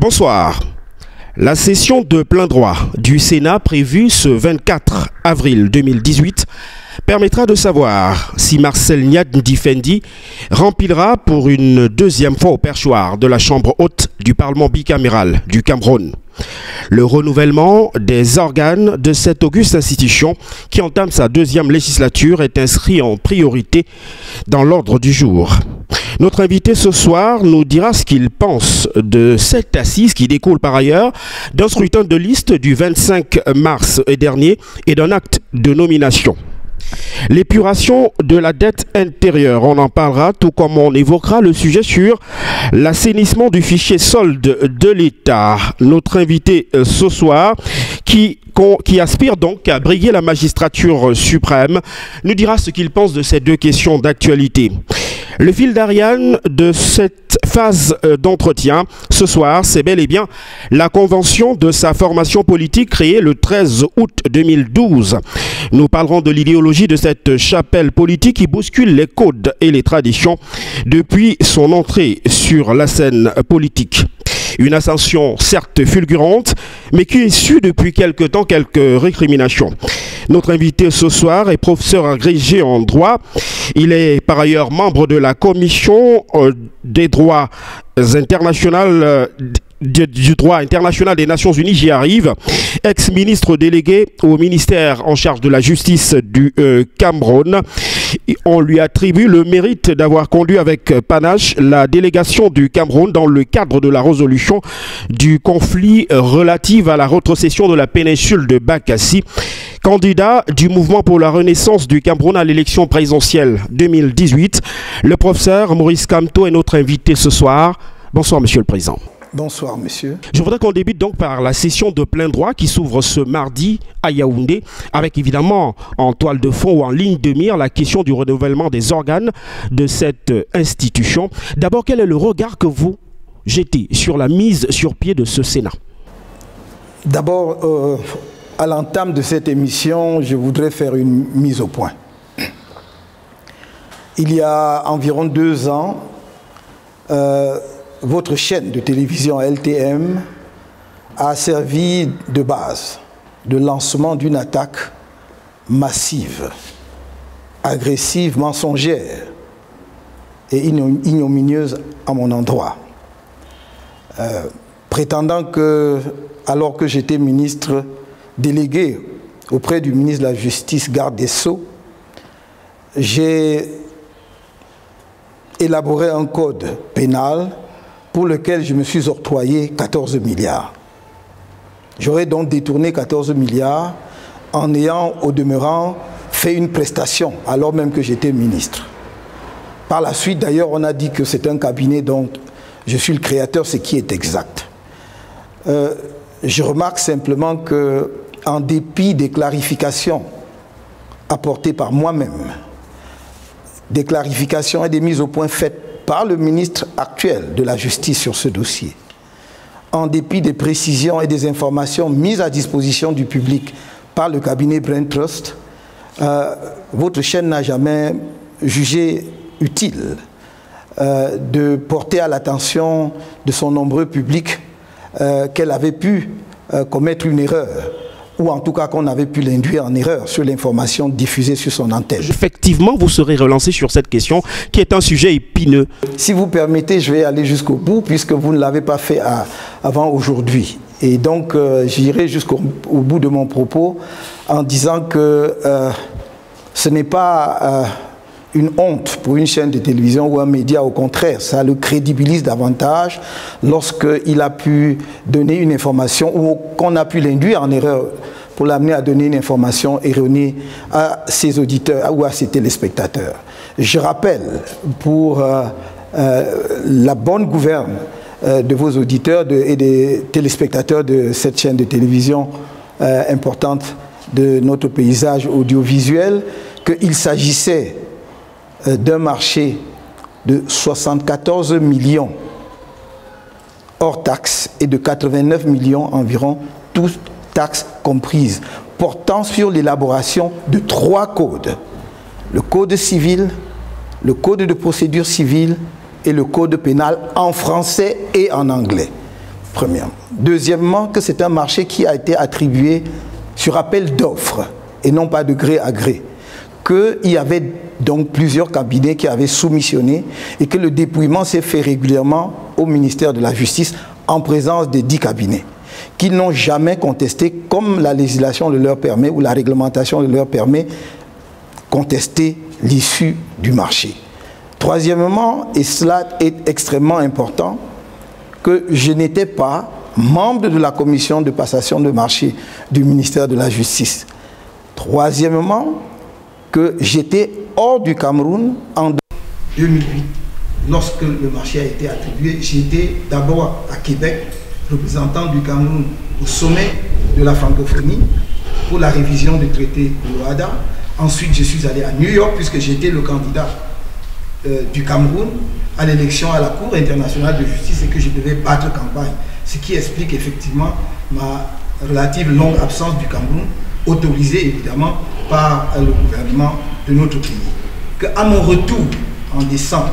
Bonsoir. La session de plein droit du Sénat prévue ce 24 avril 2018 permettra de savoir si Marcel Niad Ndifendi remplira pour une deuxième fois au perchoir de la Chambre haute du Parlement bicaméral du Cameroun. Le renouvellement des organes de cette auguste institution qui entame sa deuxième législature est inscrit en priorité dans l'ordre du jour. Notre invité ce soir nous dira ce qu'il pense de cette assise qui découle par ailleurs d'un scrutin de liste du 25 mars dernier et d'un acte de nomination. L'épuration de la dette intérieure, on en parlera, tout comme on évoquera le sujet sur l'assainissement du fichier solde de l'État. Notre invité ce soir, qui aspire donc à briguer la magistrature suprême, nous dira ce qu'il pense de ces deux questions d'actualité. Le fil d'Ariane de cette phase d'entretien ce soir, c'est bel et bien la convention de sa formation politique créée le 13 août 2012. Nous parlerons de l'idéologie de cette chapelle politique qui bouscule les codes et les traditions depuis son entrée sur la scène politique. Une ascension certes fulgurante, mais qui essuie depuis quelque temps quelques récriminations. Notre invité ce soir est professeur agrégé en droit. Il est par ailleurs membre de la commission des droits internationaux du droit international des Nations Unies, j'y arrive, ex-ministre délégué au ministère en charge de la justice du Cameroun. On lui attribue le mérite d'avoir conduit avec panache la délégation du Cameroun dans le cadre de la résolution du conflit relatif à la rétrocession de la péninsule de Bakassi. Candidat du mouvement pour la renaissance du Cameroun à l'élection présidentielle 2018, le professeur Maurice Kamto est notre invité ce soir. Bonsoir, Monsieur le Président. Bonsoir, monsieur. Je voudrais qu'on débute donc par la session de plein droit qui s'ouvre ce mardi à Yaoundé, avec évidemment en toile de fond ou en ligne de mire la question du renouvellement des organes de cette institution. D'abord, quel est le regard que vous jetez sur la mise sur pied de ce Sénat? D'abord, à l'entame de cette émission, je voudrais faire une mise au point. Il y a environ 2 ans, votre chaîne de télévision LTM a servi de base de lancement d'une attaque massive, agressive, mensongère et ignominieuse à mon endroit. Prétendant que, alors que j'étais ministre délégué auprès du ministre de la Justice, garde des Sceaux, j'ai élaboré un code pénal pour lequel je me suis octroyé 14 milliards. J'aurais donc détourné 14 milliards en ayant, au demeurant, fait une prestation, alors même que j'étais ministre. Par la suite, d'ailleurs, on a dit que c'est un cabinet dont je suis le créateur, ce qui est exact. Je remarque simplement que, en dépit des clarifications apportées par moi-même, des clarifications et des mises au point faites par le ministre actuel de la Justice sur ce dossier, en dépit des précisions et des informations mises à disposition du public par le cabinet Brain Trust, votre chaîne n'a jamais jugé utile de porter à l'attention de son nombreux public qu'elle avait pu commettre une erreur, ou en tout cas qu'on avait pu l'induire en erreur sur l'information diffusée sur son antenne. Effectivement, vous serez relancé sur cette question qui est un sujet épineux. Si vous permettez, je vais aller jusqu'au bout puisque vous ne l'avez pas fait avant aujourd'hui. Et donc, j'irai jusqu'au bout de mon propos en disant que ce n'est pas une honte pour une chaîne de télévision ou un média, au contraire, ça le crédibilise davantage lorsqu'il a pu donner une information ou qu'on a pu l'induire en erreur pour l'amener à donner une information erronée à ses auditeurs ou à ses téléspectateurs. Je rappelle pour la bonne gouverne de vos auditeurs et des téléspectateurs de cette chaîne de télévision importante de notre paysage audiovisuel qu'il s'agissait d'un marché de 74 millions hors taxes et de 89 millions environ, toutes taxes comprises, portant sur l'élaboration de 3 codes. Le code civil, le code de procédure civile et le code pénal en français et en anglais. premièrement. Deuxièmement, que c'est un marché qui a été attribué sur appel d'offres et non pas de gré à gré. Qu'il y avait donc plusieurs cabinets qui avaient soumissionné et que le dépouillement s'est fait régulièrement au ministère de la Justice en présence des 10 cabinets, qu'ils n'ont jamais contesté, comme la législation le leur permet ou la réglementation le leur permet, contester l'issue du marché. Troisièmement, et cela est extrêmement important, que je n'étais pas membre de la commission de passation de marché du ministère de la Justice. Troisièmement, que j'étais hors du Cameroun en 2008. Lorsque le marché a été attribué, j'étais d'abord à Québec, représentant du Cameroun au sommet de la francophonie pour la révision du traité de l'OHADA. Ensuite, je suis allé à New York puisque j'étais le candidat du Cameroun à l'élection à la Cour internationale de justice et que je devais battre campagne. Ce qui explique effectivement ma relative longue absence du Cameroun, autorisée évidemment par le gouvernement de notre pays. Qu'à mon retour en décembre,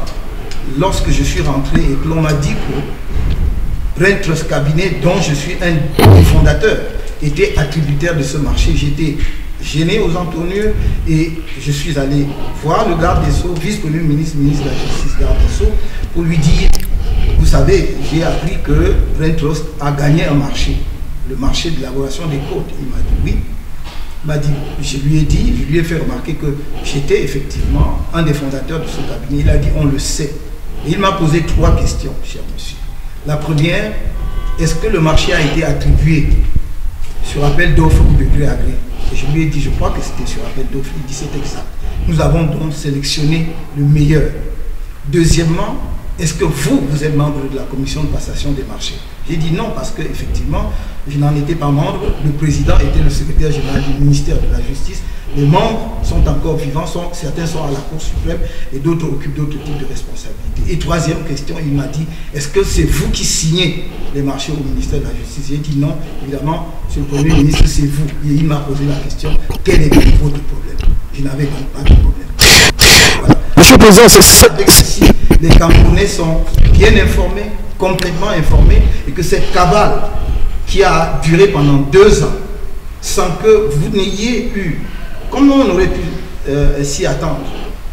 lorsque je suis rentré et que l'on m'a dit que Brain Trust Cabinet, dont je suis un des fondateurs, était attributaire de ce marché, j'étais gêné aux entournures et je suis allé voir le garde des Sceaux, vice-premier ministre, ministre de la Justice, garde des Sceaux, pour lui dire, vous savez, j'ai appris que Brain Trust a gagné un marché, le marché de l'élaboration des codes. Il m'a dit oui. Il m'a dit, je lui ai fait remarquer que j'étais effectivement un des fondateurs de ce cabinet. Il a dit, on le sait. Et il m'a posé 3 questions, cher monsieur. La première, est-ce que le marché a été attribué sur appel d'offres ou de gré à gré? Et je lui ai dit, je crois que c'était sur appel d'offres. Il dit, c'est exact. Nous avons donc sélectionné le meilleur. Deuxièmement, est-ce que vous êtes membre de la commission de passation des marchés? J'ai dit non, parce qu'effectivement, je n'en étais pas membre. Le président était le secrétaire général du ministère de la Justice. Les membres sont encore vivants, certains sont à la Cour suprême et d'autres occupent d'autres types de responsabilités. Et troisième question, il m'a dit, est-ce que c'est vous qui signez les marchés au ministère de la Justice? J'ai dit non, évidemment, monsieur le Premier ministre, c'est vous. Et il m'a posé la question, quel est votre problème? Je n'avais donc pas de problème. Voilà. Monsieur le Président, les Camerounais sont bien informés, complètement informés, et que cette cabale qui a duré pendant 2 ans, sans que vous n'ayez eu, comment on aurait pu s'y attendre?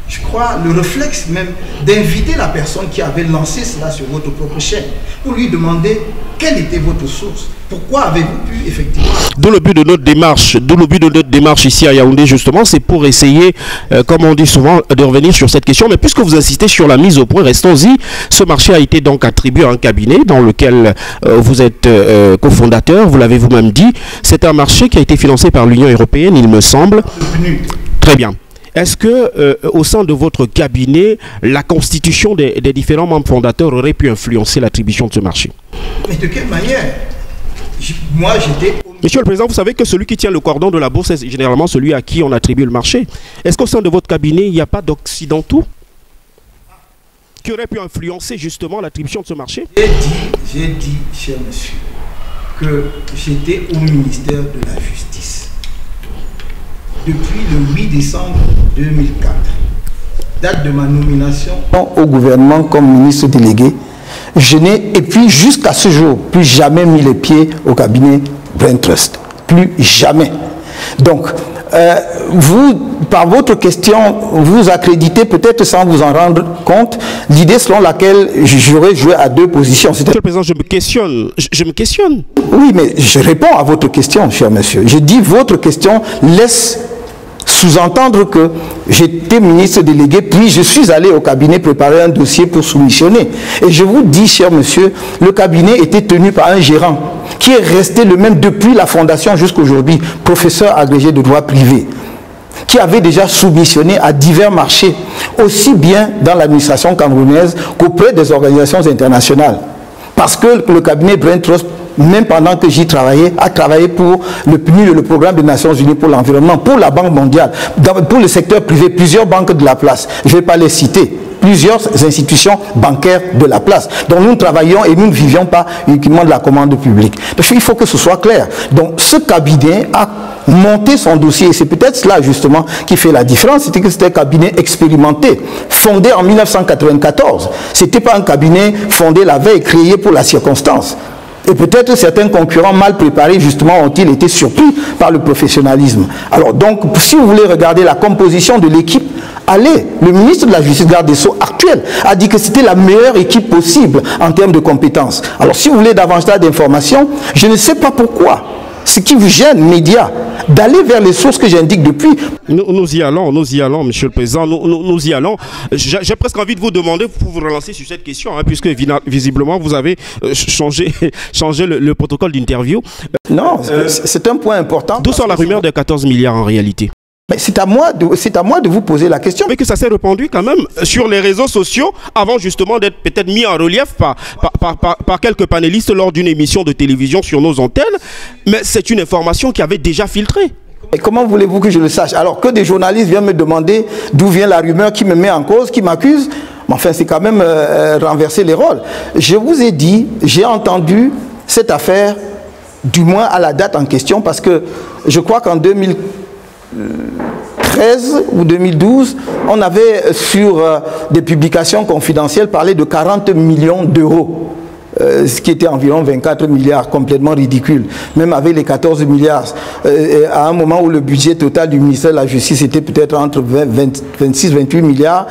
Je crois le réflexe même d'inviter la personne qui avait lancé cela sur votre propre chaîne pour lui demander quelle était votre source. Pourquoi avez-vous pu effectivement... D'où le but de notre démarche, ici à Yaoundé justement, c'est pour essayer, comme on dit souvent, de revenir sur cette question. Mais puisque vous insistez sur la mise au point, restons-y. Ce marché a été donc attribué à un cabinet dans lequel vous êtes cofondateur, vous l'avez vous-même dit. C'est un marché qui a été financé par l'Union européenne, il me semble. Très bien. Est-ce que au sein de votre cabinet, la constitution des différents membres fondateurs aurait pu influencer l'attribution de ce marché? Mais de quelle manière? Moi, j'étais... Monsieur le Président, vous savez que celui qui tient le cordon de la bourse est généralement celui à qui on attribue le marché. Est-ce qu'au sein de votre cabinet, il n'y a pas d'occidentaux qui auraient pu influencer justement l'attribution de ce marché? J'ai dit, cher monsieur, que j'étais au ministère de la Justice depuis le 8 décembre 2004, date de ma nomination au gouvernement comme ministre délégué. Je n'ai, et puis jusqu'à ce jour, plus jamais mis les pieds au cabinet Brain Trust. Plus jamais. Donc, vous, par votre question, vous accréditez peut-être sans vous en rendre compte l'idée selon laquelle j'aurais joué à 2 positions. Monsieur le Président, je me questionne. Oui, mais je réponds à votre question, cher monsieur. Je dis votre question laisse sous-entendre que j'étais ministre délégué, puis je suis allé au cabinet préparer un dossier pour soumissionner. Et je vous dis, cher monsieur, le cabinet était tenu par un gérant qui est resté le même depuis la fondation jusqu'à aujourd'hui, professeur agrégé de droit privé, qui avait déjà soumissionné à divers marchés, aussi bien dans l'administration camerounaise qu'auprès des organisations internationales. Parce que le cabinet Brain Trust, même pendant que j'y travaillais, a travaillé pour le PNUD, le Programme des Nations Unies pour l'environnement, pour la Banque mondiale, pour le secteur privé, plusieurs banques de la place. Je ne vais pas les citer. Plusieurs institutions bancaires de la place. Donc nous travaillions et nous ne vivions pas uniquement de la commande publique. Donc il faut que ce soit clair. Donc ce cabinet a monté son dossier et c'est peut-être cela justement qui fait la différence. C'était que c'était un cabinet expérimenté, fondé en 1994. Ce n'était pas un cabinet fondé la veille, créé pour la circonstance. Et peut-être certains concurrents mal préparés, justement, ont-ils été surpris par le professionnalisme. Alors donc, si vous voulez regarder la composition de l'équipe, allez, le ministre de la Justice, garde des Sceaux actuel, a dit que c'était la meilleure équipe possible en termes de compétences. Alors si vous voulez davantage d'informations, je ne sais pas pourquoi. Ce qui vous gêne, médias, d'aller vers les sources que j'indique depuis. Nous y allons, Monsieur le Président, nous y allons. J'ai presque envie de vous demander, pour vous relancer sur cette question, hein, puisque visiblement vous avez changé le protocole d'interview. Non, c'est un point important. D'où sort la rumeur de 14 milliards en réalité? Mais c'est à moi de vous poser la question. Mais que ça s'est répandu quand même sur les réseaux sociaux avant justement d'être peut-être mis en relief par quelques panélistes lors d'une émission de télévision sur nos antennes. Mais c'est une information qui avait déjà filtré. Et comment voulez-vous que je le sache? Alors que des journalistes viennent me demander d'où vient la rumeur qui me met en cause, qui m'accuse. Mais enfin, c'est quand même renverser les rôles. Je vous ai dit, j'ai entendu cette affaire, du moins à la date en question, parce que je crois qu'en 2013 ou 2012, on avait sur des publications confidentielles parlé de 40 millions d'euros, ce qui était environ 24 milliards, complètement ridicule. Même avec les 14 milliards, à un moment où le budget total du ministère de la Justice était peut-être entre 26-28 milliards,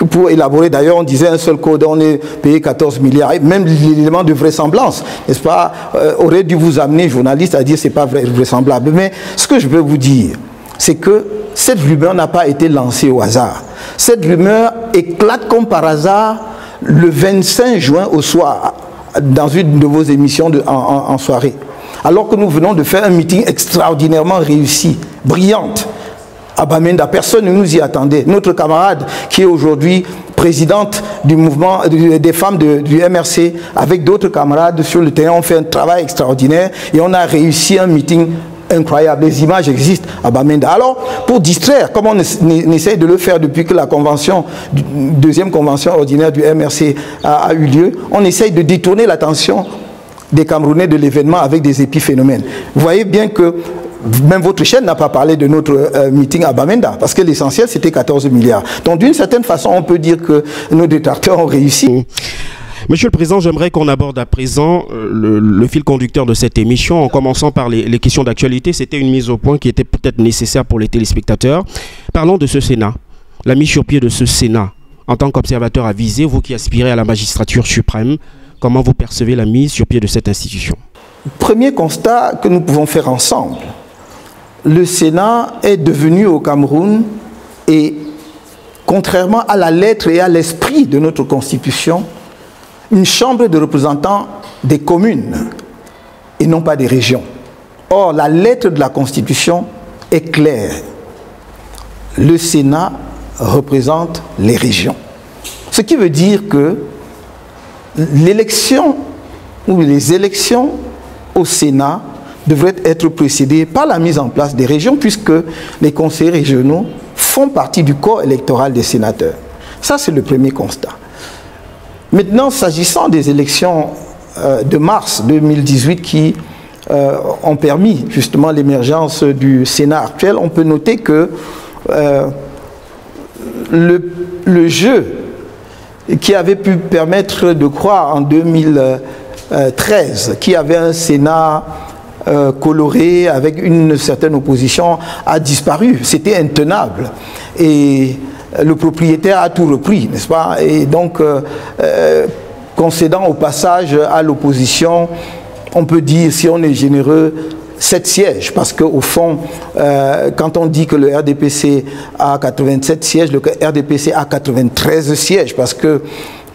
pour élaborer, d'ailleurs on disait un seul code, on est payé 14 milliards. Et même l'élément de vraisemblance, n'est-ce pas, aurait dû vous amener, journaliste, à dire que ce n'est pas vraisemblable. Mais ce que je veux vous dire, c'est que cette rumeur n'a pas été lancée au hasard. Cette rumeur éclate comme par hasard le 25 juin au soir, dans une de vos émissions en soirée. Alors que nous venons de faire un meeting extraordinairement réussi, brillante, à Bamenda, personne ne nous y attendait. Notre camarade, qui est aujourd'hui présidente du mouvement des femmes du MRC, avec d'autres camarades sur le terrain, ont fait un travail extraordinaire et on a réussi un meeting incroyable. Les images existent à Bamenda. Alors, pour distraire, comme on essaye de le faire depuis que la convention, deuxième convention ordinaire du MRC a eu lieu, on essaye de détourner l'attention des Camerounais de l'événement avec des épiphénomènes. Vous voyez bien que même votre chaîne n'a pas parlé de notre meeting à Bamenda, parce que l'essentiel c'était 14 milliards. Donc d'une certaine façon, on peut dire que nos détracteurs ont réussi. Monsieur le Président, j'aimerais qu'on aborde à présent le fil conducteur de cette émission, en commençant par les questions d'actualité. C'était une mise au point qui était peut-être nécessaire pour les téléspectateurs. Parlons de ce Sénat, la mise sur pied de ce Sénat. En tant qu'observateur avisé, vous qui aspirez à la magistrature suprême, comment vous percevez la mise sur pied de cette institution? Premier constat que nous pouvons faire ensemble, le Sénat est devenu au Cameroun, et contrairement à la lettre et à l'esprit de notre Constitution, une chambre de représentants des communes et non pas des régions. Or, la lettre de la Constitution est claire. Le Sénat représente les régions. Ce qui veut dire que l'élection ou les élections au Sénat devraient être précédées par la mise en place des régions, puisque les conseillers régionaux font partie du corps électoral des sénateurs. Ça, c'est le premier constat. Maintenant, s'agissant des élections de mars 2018 qui ont permis justement l'émergence du Sénat actuel, on peut noter que le jeu qui avait pu permettre de croire en 2013 qu'il y avait un Sénat coloré avec une certaine opposition a disparu. C'était intenable. Et le propriétaire a tout repris, n'est-ce pas? Et donc, concédant au passage à l'opposition, on peut dire, si on est généreux, 7 sièges, parce qu'au fond, quand on dit que le RDPC a 87 sièges, le RDPC a 93 sièges, parce que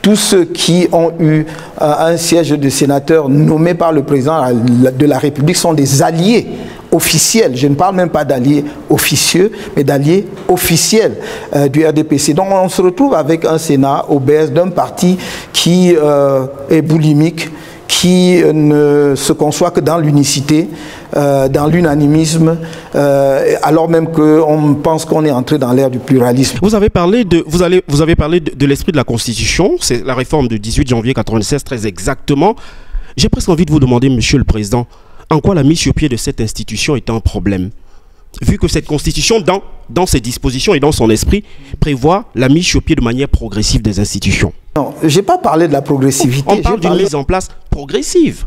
tous ceux qui ont eu un siège de sénateur nommé par le président de la République sont des alliés officiels. Je ne parle même pas d'alliés officieux, mais d'alliés officiels du RDPC. Donc on se retrouve avec un Sénat obèse d'un parti qui est boulimique, qui ne se conçoit que dans l'unicité, dans l'unanimisme, alors même qu'on pense qu'on est entré dans l'ère du pluralisme. Vous avez parlé de l'esprit de la Constitution, c'est la réforme du 18 janvier 1996 très exactement. J'ai presque envie de vous demander, Monsieur le Président, en quoi la mise sur pied de cette institution est un problème, vu que cette Constitution, dans ses dispositions et dans son esprit, prévoit la mise sur pied de manière progressive des institutions. Non, je n'ai pas parlé de la progressivité. On parle d'une mise en place progressive.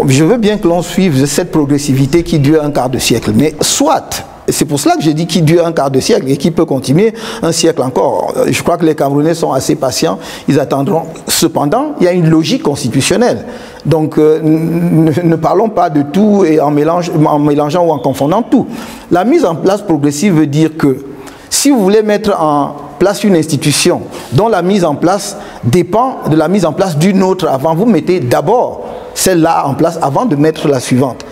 Je veux bien que l'on suive cette progressivité qui dure un quart de siècle. Mais soit, c'est pour cela que je dis qu'il dure un quart de siècle et qu'il peut continuer un siècle encore. Je crois que les Camerounais sont assez patients, ils attendront. Cependant, il y a une logique constitutionnelle. Donc, ne parlons pas de tout et en mélangeant ou en confondant tout. La mise en place progressive veut dire que si vous voulez mettre en place une institution dont la mise en place dépend de la mise en place d'une autre avant, vous mettez d'abord celle-là en place avant de mettre la suivante.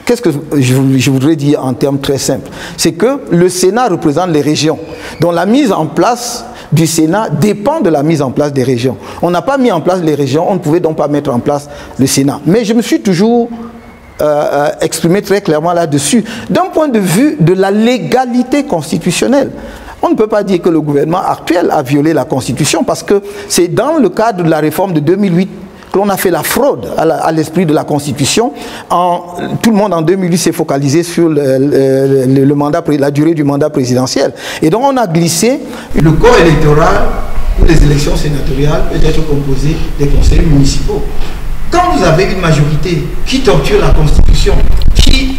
Qu'est-ce que je voudrais dire en termes très simples? C'est que le Sénat représente les régions. Donc la mise en place du Sénat dépend de la mise en place des régions. On n'a pas mis en place les régions, on ne pouvait donc pas mettre en place le Sénat. Mais je me suis toujours exprimé très clairement là-dessus. D'un point de vue de la légalité constitutionnelle, on ne peut pas dire que le gouvernement actuel a violé la Constitution parce que c'est dans le cadre de la réforme de 2008 que l'on a fait la fraude à l'esprit de la Constitution. Tout le monde en 2008 s'est focalisé sur la durée du mandat présidentiel. Et donc on a glissé le corps électoral pour les élections sénatoriales peut être composé des conseils municipaux. Quand vous avez une majorité qui torture la Constitution, qui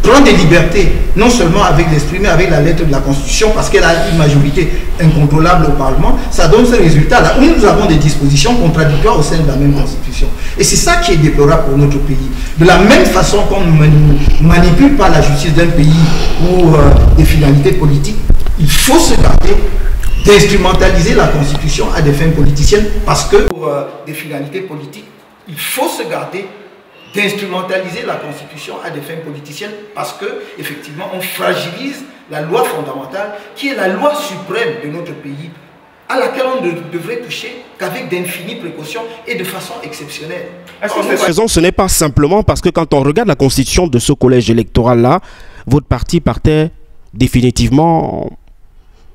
prend des libertés, non seulement avec l'esprit, mais avec la lettre de la Constitution, parce qu'elle a une majorité incontrôlable au Parlement, ça donne ce résultat-là, où nous avons des dispositions contradictoires au sein de la même Constitution. Et c'est ça qui est déplorable pour notre pays. De la même façon qu'on ne manipule pas la justice d'un pays pour des finalités politiques, il faut se garder d'instrumentaliser la Constitution à des fins politiciennes, parce que pour des finalités politiques, il faut se garder d'instrumentaliser la Constitution à des fins politiciennes, parce que effectivement on fragilise la loi fondamentale qui est la loi suprême de notre pays, à laquelle on ne devrait toucher qu'avec d'infinies précautions et de façon exceptionnelle. Cette raison, ce n'est pas simplement parce que quand on regarde la constitution de ce collège électoral-là, votre parti partait définitivement...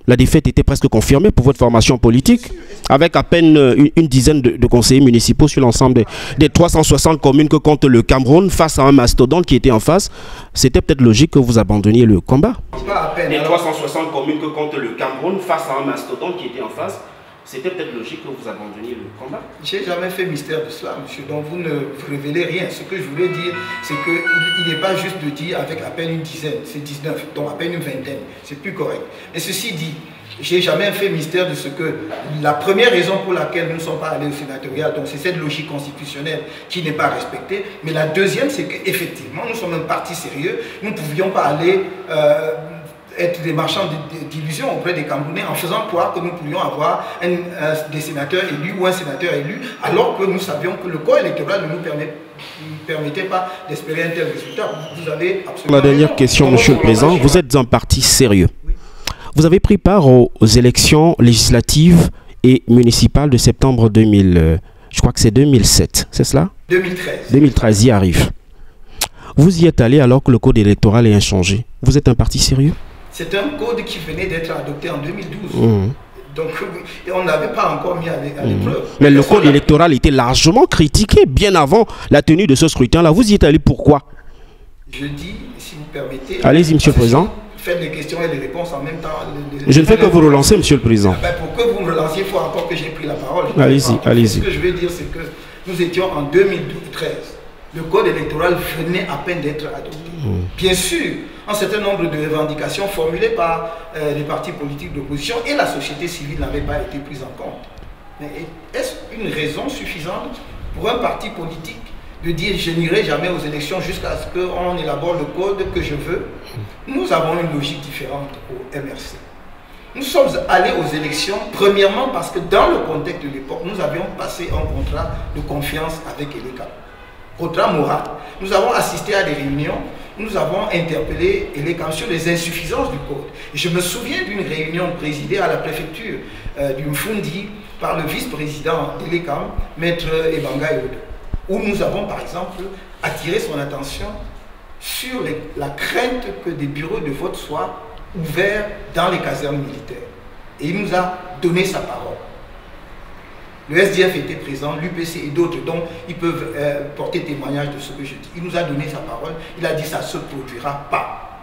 La défaite était presque confirmée pour votre formation politique, avec à peine une dizaine de conseillers municipaux sur l'ensemble des 360 communes que compte le Cameroun face à un mastodonte qui était en face. C'était peut-être logique que vous abandonniez le combat. Pas à peine. Les 360 communes que compte le Cameroun face à un mastodonte qui était en face, c'était peut-être logique que vous abandonniez le combat. Je n'ai jamais fait mystère de cela, monsieur, donc vous ne révélez rien. Ce que je voulais dire, c'est qu'il n'est pas juste de dire avec à peine une dizaine, c'est 19, donc à peine une vingtaine, c'est plus correct. Et ceci dit, je n'ai jamais fait mystère de ce que la première raison pour laquelle nous ne sommes pas allés au sénatorial, donc c'est cette logique constitutionnelle qui n'est pas respectée. Mais la deuxième, c'est qu'effectivement, nous sommes un parti sérieux, nous ne pouvions pas aller... être des marchands d'illusions auprès des Camerounais en faisant croire que nous pouvions avoir des sénateurs élus ou un sénateur élu, alors que nous savions que le corps électoral ne nous permettait pas d'espérer un tel résultat. Vous avez absolument... La dernière question, Monsieur le Président, vous êtes un parti sérieux. Oui. Vous avez pris part aux élections législatives et municipales de septembre 2000, je crois que c'est 2007, c'est cela? 2013. 2013, y arrive. Vous y êtes allé alors que le code électoral est inchangé. Vous êtes un parti sérieux? C'est un code qui venait d'être adopté en 2012. Donc, on n'avait pas encore mis à l'épreuve. Mais le code électoral était largement critiqué bien avant la tenue de ce scrutin-là. Vous y êtes allé pourquoi? Je dis, si vous permettez... Allez-y, Monsieur le Président. Faites les questions et les réponses en même temps. Je ne fais que vous relancer, Monsieur le Président. Pour que vous me relanciez, il faut encore que j'ai pris la parole. Allez-y, allez-y. Ce que je veux dire, c'est que nous étions en 2013. Le code électoral venait à peine d'être adopté. Bien sûr, un certain nombre de revendications formulées par les partis politiques d'opposition et la société civile n'avaient pas été prises en compte. Mais est-ce une raison suffisante pour un parti politique de dire je n'irai jamais aux élections jusqu'à ce qu'on élabore le code que je veux? Nous avons une logique différente au MRC. Nous sommes allés aux élections, premièrement parce que dans le contexte de l'époque, nous avions passé un contrat de confiance avec Eleka. Contrat moral. Nous avons assisté à des réunions, nous avons interpellé Eleka sur les insuffisances du code. Et je me souviens d'une réunion présidée à la préfecture du Mfundi par le vice-président d'Eleka, Maître Ebanga Yodo, où nous avons par exemple attiré son attention sur la crainte que des bureaux de vote soient ouverts dans les casernes militaires. Et il nous a donné sa parole. Le SDF était présent, l'UPC et d'autres, donc ils peuvent porter témoignage de ce que je dis. Il nous a donné sa parole, il a dit ça ne se produira pas.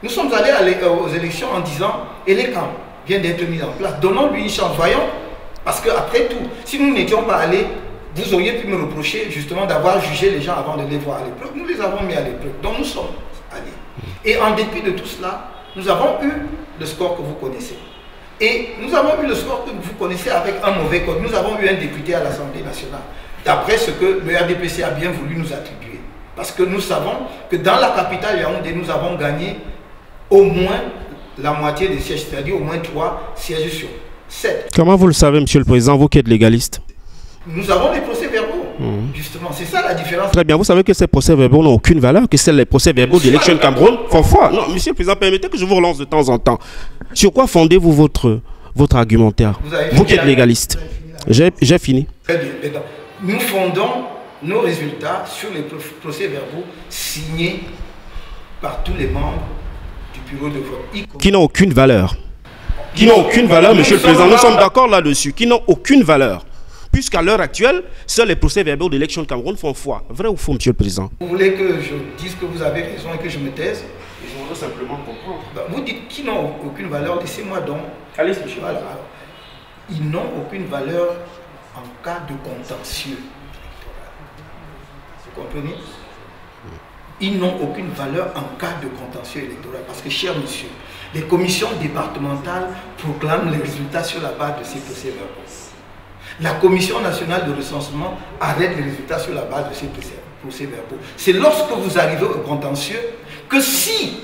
Nous sommes allés aux élections en disant, Eleka vient d'être mis en place, donnons-lui une chance, voyons Parce qu'après tout, si nous n'étions pas allés, vous auriez pu me reprocher justement d'avoir jugé les gens avant de les voir à l'épreuve. Nous les avons mis à l'épreuve, donc nous sommes allés. Et en dépit de tout cela, nous avons eu le score que vous connaissez. Et nous avons eu le score que vous connaissez avec un mauvais code. Nous avons eu un député à l'Assemblée nationale, d'après ce que le RDPC a bien voulu nous attribuer. Parce que nous savons que dans la capitale Yaoundé, nous avons gagné au moins la moitié des sièges, c'est-à-dire au moins 3 sièges sur 7. Comment vous le savez, Monsieur le Président, vous qui êtes légaliste? Nous avons des procès-verbaux, justement. C'est ça la différence. Très bien, vous savez que ces procès-verbaux n'ont aucune valeur, que c'est les procès-verbaux d'Élection Cameroun font foi. Non, Monsieur le Président, permettez que je vous relance de temps en temps. Sur quoi fondez-vous votre argumentaire? Vous qui êtes légaliste. J'ai fini. Très bien. Nous fondons nos résultats sur les procès-verbaux signés par tous les membres du bureau de vote. Qui n'ont aucune valeur. Qui n'ont aucune valeur, Monsieur le Président. Nous sommes d'accord là-dessus. Qui n'ont aucune valeur. Puisqu'à l'heure actuelle, seuls les procès-verbaux d'Élection Cameroun font foi. Vrai ou faux, Monsieur le Président? Vous voulez que je dise que vous avez raison et que je me taise? Je voudrais simplement comprendre. Vous dites qu'ils n'ont aucune valeur, laissez-moi donc. Allez, monsieur. Voilà. Ils n'ont aucune valeur en cas de contentieux. Vous comprenez? Ils n'ont aucune valeur en cas de contentieux électoral. Parce que, cher monsieur, les commissions départementales proclament les résultats sur la base de ces procès-verbaux. La Commission nationale de recensement arrête les résultats sur la base de ces procès-verbaux. C'est lorsque vous arrivez au contentieux que si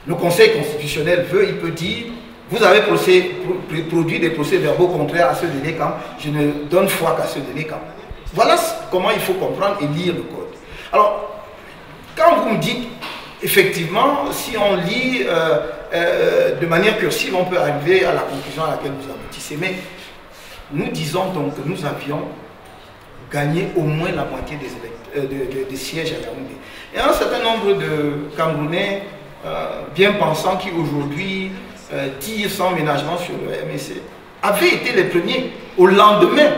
le Conseil constitutionnel veut, il peut dire vous avez produit des procès-verbaux contraires à ceux de l'ECAM, je ne donne foi qu'à ceux de l'ECAM. Voilà comment il faut comprendre et lire le code. Alors, quand vous me dites, effectivement, si on lit de manière cursive, on peut arriver à la conclusion à laquelle vous aboutissez. Mais nous disons donc que nous avions gagné au moins la moitié des sièges à Yaoundé. Et un certain nombre de Camerounais bien pensants qui aujourd'hui tirent sans ménagement sur le MSC avaient été les premiers au lendemain,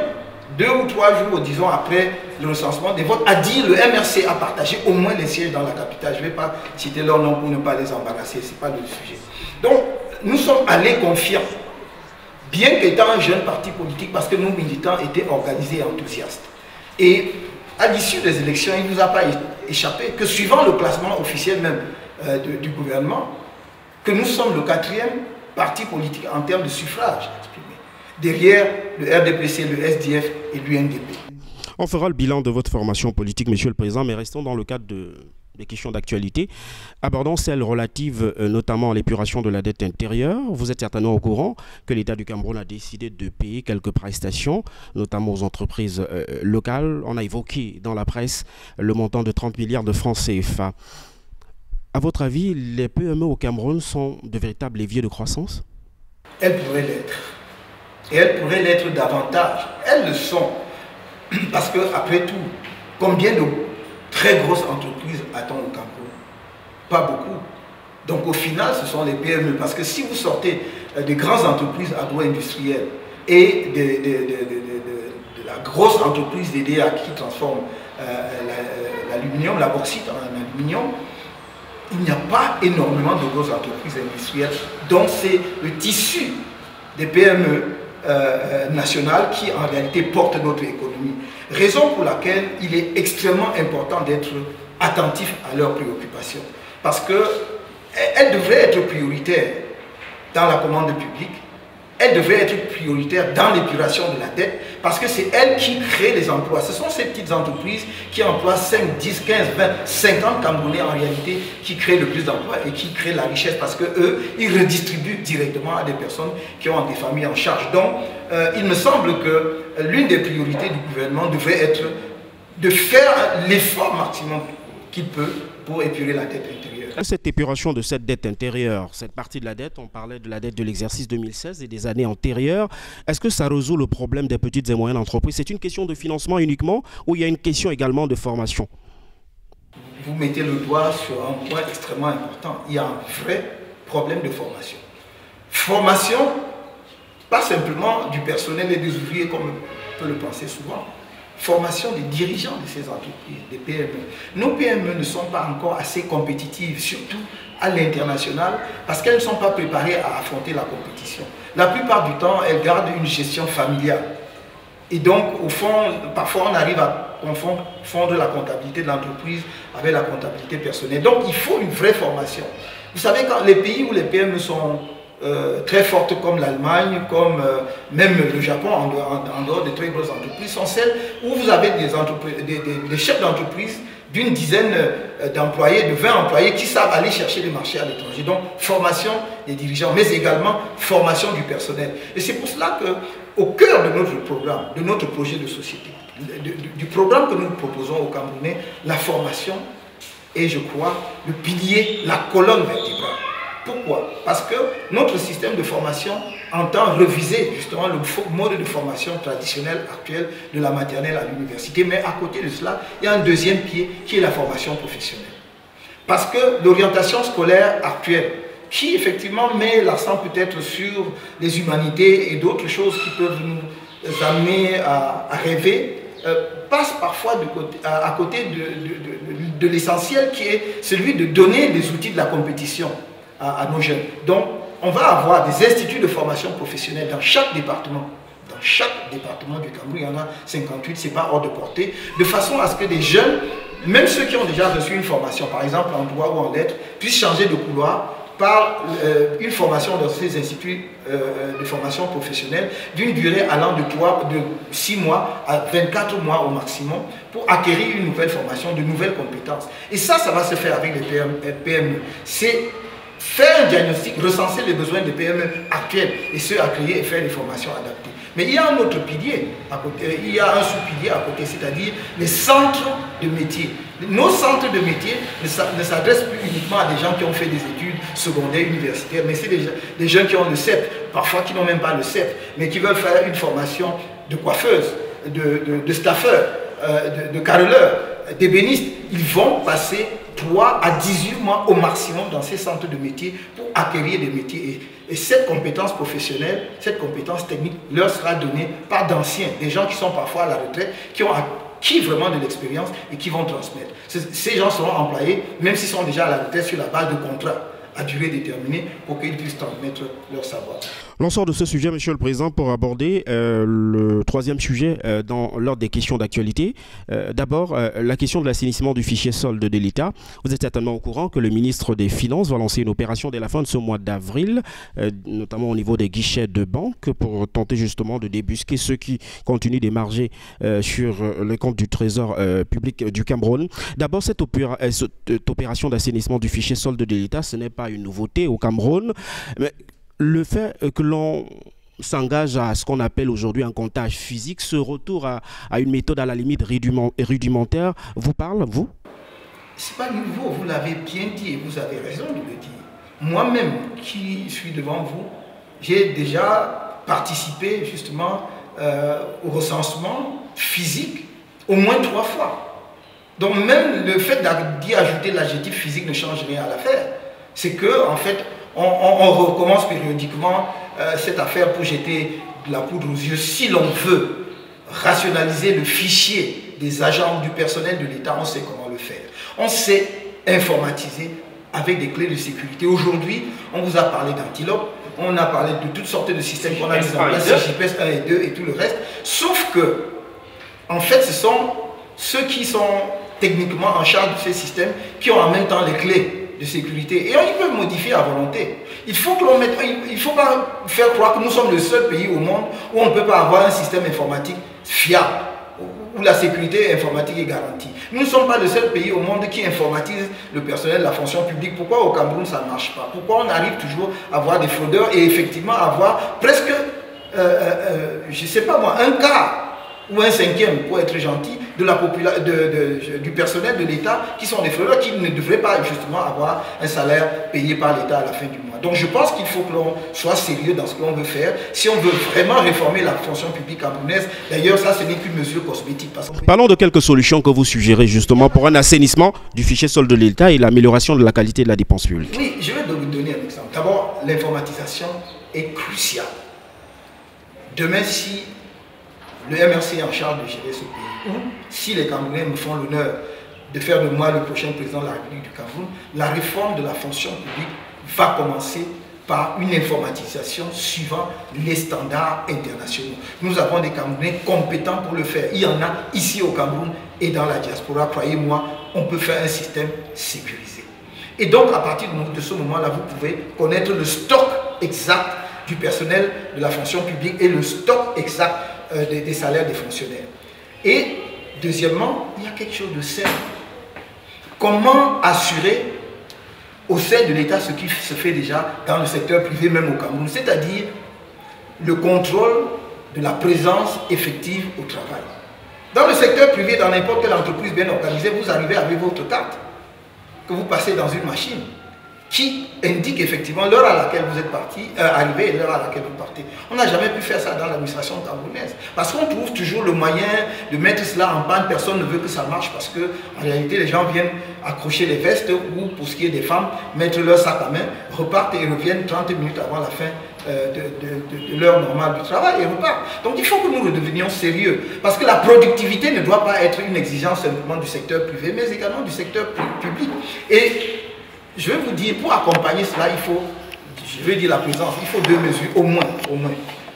2 ou 3 jours, disons, après le recensement des votes, à dire le MRC a partagé au moins les sièges dans la capitale. Je ne vais pas citer leur nom pour ne pas les embarrasser, ce n'est pas le sujet. Donc, nous sommes allés confiants. Bien qu'étant un jeune parti politique, parce que nos militants étaient organisés et enthousiastes. Et à l'issue des élections, il ne nous a pas échappé que suivant le classement officiel même du gouvernement, que nous sommes le 4e parti politique en termes de suffrage exprimé, derrière le RDPC, le SDF et l'UNDP. On fera le bilan de votre formation politique, Monsieur le Président, mais restons dans le cadre des questions d'actualité. Abordons celles relatives notamment à l'épuration de la dette intérieure. Vous êtes certainement au courant que l'État du Cameroun a décidé de payer quelques prestations, notamment aux entreprises locales. On a évoqué dans la presse le montant de 30 milliards de francs CFA. À votre avis, les PME au Cameroun sont de véritables leviers de croissance? Elles pourraient l'être. Et elles pourraient l'être davantage. Elles le sont. Parce que, après tout, combien de très grosses entreprises a-t-on au Cameroun? Pas beaucoup. Donc au final, ce sont les PME. Parce que si vous sortez des grandes entreprises agro-industrielles et de la grosse entreprise DDA qui transforme l'aluminium, la bauxite en aluminium, il n'y a pas énormément de grosses entreprises industrielles. Donc c'est le tissu des PME nationales qui en réalité portent notre économie. Raison pour laquelle il est extrêmement important d'être attentif à leurs préoccupations. Parce qu'elles devraient être prioritaires dans la commande publique, elles devraient être prioritaires dans l'épuration de la dette, parce que c'est elles qui créent les emplois. Ce sont ces petites entreprises qui emploient 5, 10, 15, 20, 50 Camerounais en réalité qui créent le plus d'emplois et qui créent la richesse, parce qu'eux, ils redistribuent directement à des personnes qui ont des familles en charge. Donc, il me semble que l'une des priorités du gouvernement devrait être de faire l'effort maximum qu'il peut pour épurer la dette intérieure. Cette épuration de cette dette intérieure, cette partie de la dette, on parlait de la dette de l'exercice 2016 et des années antérieures, est-ce que ça résout le problème des petites et moyennes entreprises? C'est une question de financement uniquement ou il y a une question également de formation? Vous mettez le doigt sur un point extrêmement important. Il y a un vrai problème de formation. Formation, pas simplement du personnel et des ouvriers comme on peut le penser souvent, formation des dirigeants de ces entreprises, des PME. Nos PME ne sont pas encore assez compétitives, surtout à l'international, parce qu'elles ne sont pas préparées à affronter la compétition. La plupart du temps, elles gardent une gestion familiale. Et donc, au fond, parfois on arrive à confondre la comptabilité de l'entreprise avec la comptabilité personnelle. Donc, il faut une vraie formation. Vous savez, quand les pays où les PME sont très fortes, comme l'Allemagne, comme même le Japon, en dehors des très grosses entreprises, sont celles où vous avez des chefs d'entreprise d'une dizaine d'employés, de 20 employés qui savent aller chercher des marchés à l'étranger. Donc, formation des dirigeants, mais également formation du personnel. Et c'est pour cela qu'au cœur de notre programme, de notre projet de société, du programme que nous proposons aux Camerounais, la formation est, je crois, le pilier, la colonne vertébrale. Pourquoi? Parce que notre système de formation entend reviser justement le mode de formation traditionnel actuel de la maternelle à l'université. Mais à côté de cela, il y a un deuxième pied qui est la formation professionnelle. Parce que l'orientation scolaire actuelle, qui effectivement met l'accent peut-être sur les humanités et d'autres choses qui peuvent nous amener à rêver, passe parfois à côté de l'essentiel qui est celui de donner des outils de la compétition à nos jeunes. Donc, on va avoir des instituts de formation professionnelle dans chaque département. Dans chaque département du Cameroun, il y en a 58, ce n'est pas hors de portée, de façon à ce que des jeunes, même ceux qui ont déjà reçu une formation, par exemple en droit ou en lettres, puissent changer de couloir par une formation dans ces instituts de formation professionnelle d'une durée allant de 6 mois à 24 mois au maximum pour acquérir une nouvelle formation, de nouvelles compétences. Et ça va se faire avec les PME. C'est faire un diagnostic, recenser les besoins des PME actuels et ceux à créer et faire des formations adaptées. Mais il y a un autre pilier à côté, il y a un sous-pilier à côté, c'est-à-dire les centres de métiers. Nos centres de métiers ne s'adressent plus uniquement à des gens qui ont fait des études secondaires, universitaires, mais c'est des gens qui ont le CEP, parfois qui n'ont même pas le CEP, mais qui veulent faire une formation de coiffeuse, de staffeur, de carreleur, d'ébéniste. Ils vont passer 3 à 18 mois au maximum dans ces centres de métiers pour acquérir des métiers. Et cette compétence professionnelle, cette compétence technique leur sera donnée par d'anciens, des gens qui sont parfois à la retraite, qui ont acquis vraiment de l'expérience et qui vont transmettre. Ces gens seront employés, même s'ils sont déjà à la retraite, sur la base de contrats à durée déterminée pour qu'ils puissent transmettre leur savoir. L'on sort de ce sujet, Monsieur le Président, pour aborder le troisième sujet dans l'ordre des questions d'actualité. D'abord, la question de l'assainissement du fichier solde de l'État. Vous êtes certainement au courant que le ministre des Finances va lancer une opération dès la fin de ce mois d'avril, notamment au niveau des guichets de banque, pour tenter justement de débusquer ceux qui continuent d'émarger sur le compte du Trésor public du Cameroun. D'abord, cette opération d'assainissement du fichier solde de l'État, ce n'est pas une nouveauté au Cameroun, mais le fait que l'on s'engage à ce qu'on appelle aujourd'hui un comptage physique, ce retour à une méthode à la limite rudimentaire, vous parle, vous? Ce n'est pas nouveau, vous l'avez bien dit et vous avez raison de le dire. Moi-même qui suis devant vous, j'ai déjà participé justement au recensement physique au moins 3 fois. Donc même le fait d'y ajouter l'adjectif physique ne change rien à l'affaire. C'est que, en fait, on recommence périodiquement cette affaire pour jeter de la poudre aux yeux. Si l'on veut rationaliser le fichier des agents du personnel de l'État, on sait comment le faire. On sait informatiser avec des clés de sécurité. Aujourd'hui, on vous a parlé d'Antilope, on a parlé de toutes sortes de systèmes qu'on a mis en place, JPS 1 et 2 et tout le reste. Sauf que, en fait, ce sont ceux qui sont techniquement en charge de ces systèmes qui ont en même temps les clés de sécurité. Et ils peuvent modifier à volonté. Il faut pas faire croire que nous sommes le seul pays au monde où on ne peut pas avoir un système informatique fiable, où la sécurité informatique est garantie. Nous ne sommes pas le seul pays au monde qui informatise le personnel de la fonction publique. Pourquoi au Cameroun ça ne marche pas? Pourquoi on arrive toujours à avoir des fraudeurs et effectivement à avoir presque, je ne sais pas moi, un quart ou un cinquième, pour être gentil, du personnel de l'État qui sont des fraudeurs qui ne devraient pas justement avoir un salaire payé par l'État à la fin du mois. Donc je pense qu'il faut que l'on soit sérieux dans ce que l'on veut faire. Si on veut vraiment réformer la fonction publique camerounaise, d'ailleurs ça ce n'est qu'une mesure cosmétique. Parlons de quelques solutions que vous suggérez justement pour un assainissement du fichier solde de l'État et l'amélioration de la qualité de la dépense publique. Oui, je vais vous donner un exemple. D'abord, l'informatisation est cruciale. Demain, si le MRC est en charge de gérer ce pays. Ou si les Camerounais me font l'honneur de faire de moi le prochain président de la République du Cameroun, la réforme de la fonction publique va commencer par une informatisation suivant les standards internationaux. Nous avons des Camerounais compétents pour le faire. Il y en a ici au Cameroun et dans la diaspora. Croyez-moi, on peut faire un système sécurisé. Et donc, à partir de ce moment-là, vous pouvez connaître le stock exact du personnel de la fonction publique et le stock exact des salaires des fonctionnaires. Et deuxièmement, il y a quelque chose de simple. Comment assurer au sein de l'État ce qui se fait déjà dans le secteur privé, même au Cameroun, c'est-à-dire le contrôle de la présence effective au travail. Dans le secteur privé, dans n'importe quelle entreprise bien organisée, vous arrivez avec votre carte, que vous passez dans une machine, qui indique effectivement l'heure à laquelle vous êtes arrivé et l'heure à laquelle vous partez. On n'a jamais pu faire ça dans l'administration camerounaise. Parce qu'on trouve toujours le moyen de mettre cela en panne. Personne ne veut que ça marche parce que en réalité, les gens viennent accrocher les vestes ou, pour ce qui est des femmes, mettre leur sac à main, repartent et reviennent 30 minutes avant la fin de l'heure normale du travail et repartent. Donc il faut que nous redevenions sérieux. Parce que la productivité ne doit pas être une exigence simplement du secteur privé, mais également du secteur public. Et je vais vous dire, pour accompagner cela, il faut, je vais dire la présence, il faut deux mesures, au moins.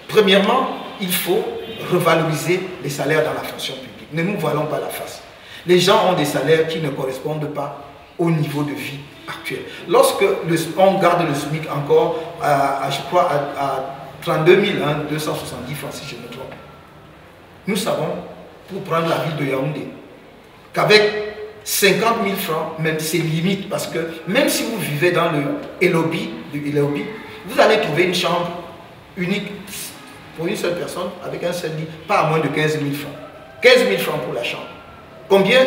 Premièrement, il faut revaloriser les salaires dans la fonction publique. Ne nous voilons pas la face. Les gens ont des salaires qui ne correspondent pas au niveau de vie actuel. Lorsque on garde le SMIC encore, je crois, à 32 270 francs, si je me trompe, nous savons, pour prendre la ville de Yaoundé, qu'avec 50 000 francs, même c'est limite, parce que même si vous vivez dans le Elobi, vous allez trouver une chambre unique pour une seule personne, avec un seul lit, pas à moins de 15 000 francs. 15 000 francs pour la chambre. Combien,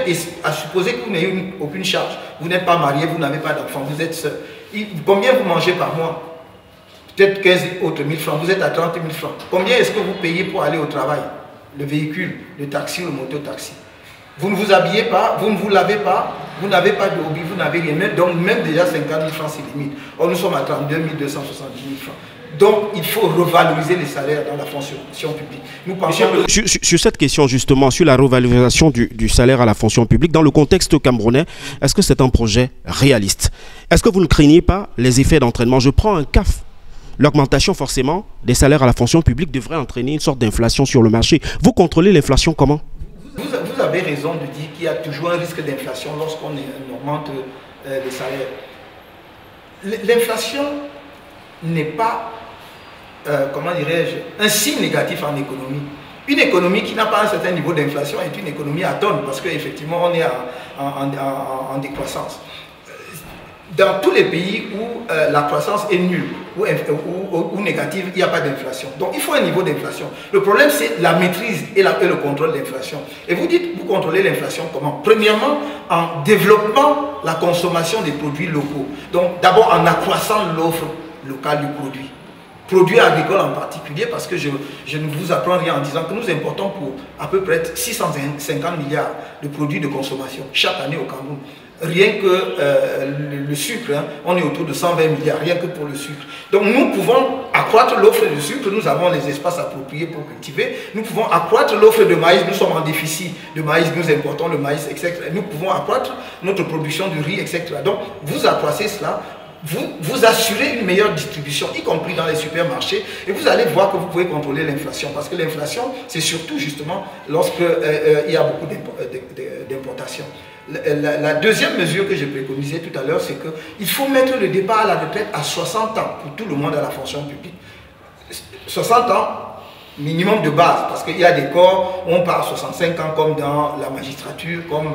à supposer que vous n'ayez aucune charge, vous n'êtes pas marié, vous n'avez pas d'enfant, vous êtes seul. Combien vous mangez par mois? Peut-être 15 autres 1000 francs, vous êtes à 30 000 francs. Combien est-ce que vous payez pour aller au travail? Le véhicule, le taxi ou le moto-taxi. Vous ne vous habillez pas, vous ne vous lavez pas, vous n'avez pas de hobby, vous n'avez rien. Donc même déjà 50 000 francs, c'est limite. Or nous sommes à 32 270 000 francs. Donc il faut revaloriser les salaires dans la fonction publique. Nous pensons sur cette question justement, sur la revalorisation du salaire à la fonction publique, dans le contexte camerounais, est-ce que c'est un projet réaliste? Est-ce que vous ne craignez pas les effets d'entraînement? Je prends un CAF. L'augmentation forcément des salaires à la fonction publique devrait entraîner une sorte d'inflation sur le marché. Vous contrôlez l'inflation comment? Vous avez raison de dire qu'il y a toujours un risque d'inflation lorsqu'on augmente les salaires. L'inflation n'est pas, comment dirais-je, un signe négatif en économie. Une économie qui n'a pas un certain niveau d'inflation est une économie à tonnes parce qu'effectivement on est en décroissance. Dans tous les pays où la croissance est nulle ou négative, il n'y a pas d'inflation. Donc il faut un niveau d'inflation. Le problème c'est la maîtrise et le contrôle de l'inflation. Et vous dites, vous contrôlez l'inflation comment? Premièrement, en développant la consommation des produits locaux. Donc d'abord en accroissant l'offre locale du produit. Produits agricoles en particulier, parce que je ne vous apprends rien en disant que nous importons pour à peu près 650 milliards de produits de consommation chaque année au Cameroun. Rien que le sucre, hein, on est autour de 120 milliards, rien que pour le sucre. Donc nous pouvons accroître l'offre de sucre, nous avons les espaces appropriés pour cultiver, nous pouvons accroître l'offre de maïs, nous sommes en déficit de maïs, nous importons le maïs, etc. Nous pouvons accroître notre production de riz, etc. Donc vous accroissez cela, vous assurez une meilleure distribution, y compris dans les supermarchés, et vous allez voir que vous pouvez contrôler l'inflation, parce que l'inflation, c'est surtout justement lorsqu'il y a beaucoup d'importations. La deuxième mesure que j'ai préconisée tout à l'heure, c'est qu'il faut mettre le départ à la retraite à 60 ans pour tout le monde à la fonction publique. 60 ans, minimum de base, parce qu'il y a des corps où on part à 65 ans, comme dans la magistrature, comme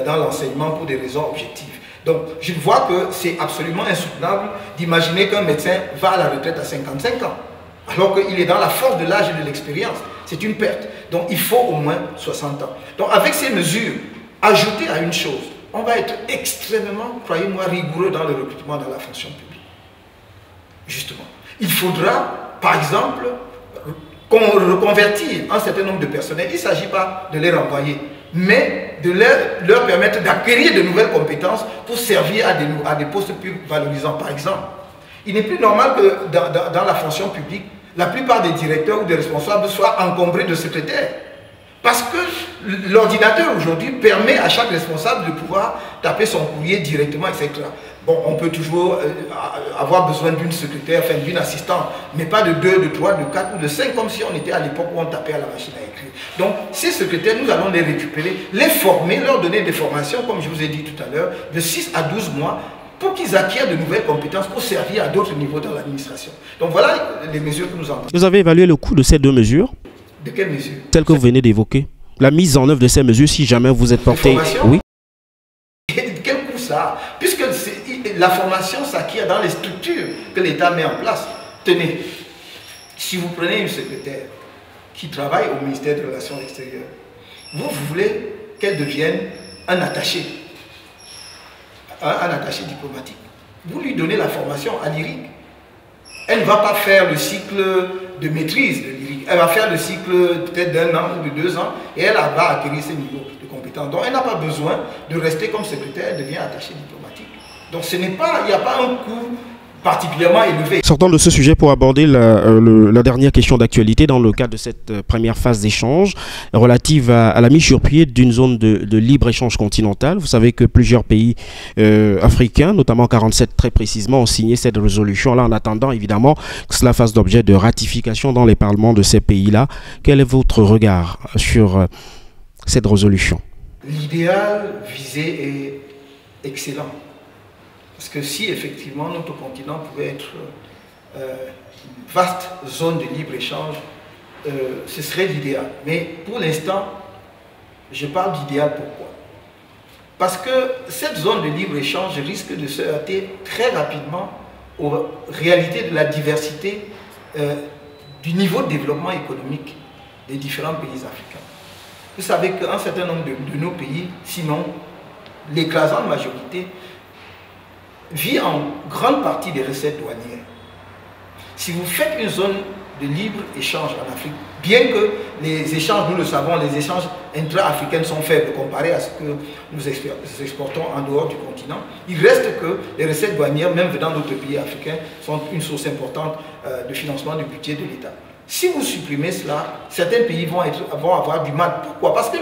dans l'enseignement, pour des raisons objectives. Donc, je vois que c'est absolument insoutenable d'imaginer qu'un médecin va à la retraite à 55 ans, alors qu'il est dans la force de l'âge et de l'expérience. C'est une perte. Donc, il faut au moins 60 ans. Donc, avec ces mesures, ajoutées à une chose, on va être extrêmement, croyez-moi, rigoureux dans le recrutement dans la fonction publique. Justement. Il faudra, par exemple, reconvertir un certain nombre de personnels. Il ne s'agit pas de les renvoyer, mais de leur permettre d'acquérir de nouvelles compétences pour servir à des postes plus valorisants. Par exemple, il n'est plus normal que dans la fonction publique, la plupart des directeurs ou des responsables soient encombrés de secrétaires. Parce que l'ordinateur aujourd'hui permet à chaque responsable de pouvoir taper son courrier directement, etc. Bon, on peut toujours avoir besoin d'une secrétaire, enfin d'une assistante, mais pas de 2, de 3, de 4 ou de 5, comme si on était à l'époque où on tapait à la machine à écrire. Donc, ces secrétaires, nous allons les récupérer, les former, leur donner des formations, comme je vous ai dit tout à l'heure, de 6 à 12 mois, pour qu'ils acquièrent de nouvelles compétences pour servir à d'autres niveaux dans l'administration. Donc voilà les mesures que nous entendons. Vous avez évalué le coût de ces 2 mesures? De quelles mesures? Celles que vous venez d'évoquer. La mise en œuvre de ces mesures, si jamais vous êtes porté... Oui. Quel coût ça a? Puisque la formation s'acquiert dans les structures que l'État met en place. Tenez, si vous prenez une secrétaire qui travaille au ministère des Relations extérieures, vous voulez qu'elle devienne un attaché diplomatique. Vous lui donnez la formation à l'IRIC. Elle ne va pas faire le cycle de maîtrise de l'IRIC. Elle va faire le cycle peut-être d'1 an ou de 2 ans et elle va acquérir ce niveau de compétence. Donc elle n'a pas besoin de rester comme secrétaire, elle devient attachée diplomatique. Donc ce n'est pas, il n'y a pas un coût particulièrement élevé. Sortons de ce sujet pour aborder la dernière question d'actualité dans le cadre de cette première phase d'échange relative à la mise sur pied d'une zone de libre-échange continental. Vous savez que plusieurs pays africains, notamment 47 très précisément, ont signé cette résolution-là en attendant évidemment que cela fasse l'objet de ratification dans les parlements de ces pays-là. Quel est votre regard sur cette résolution? L'idéal visé est excellent. Parce que si effectivement notre continent pouvait être une vaste zone de libre-échange, ce serait l'idéal. Mais pour l'instant, je parle d'idéal pourquoi? Parce que cette zone de libre-échange risque de se heurter très rapidement aux réalités de la diversité du niveau de développement économique des différents pays africains. Vous savez qu'un certain nombre de nos pays, sinon l'écrasante majorité, vit en grande partie des recettes douanières. Si vous faites une zone de libre-échange en Afrique, bien que les échanges, nous le savons, les échanges intra-africains sont faibles comparés à ce que nous exportons en dehors du continent, il reste que les recettes douanières, même venant d'autres pays africains, sont une source importante de financement du budget de l'État. Si vous supprimez cela, certains pays vont avoir du mal. Pourquoi? Parce que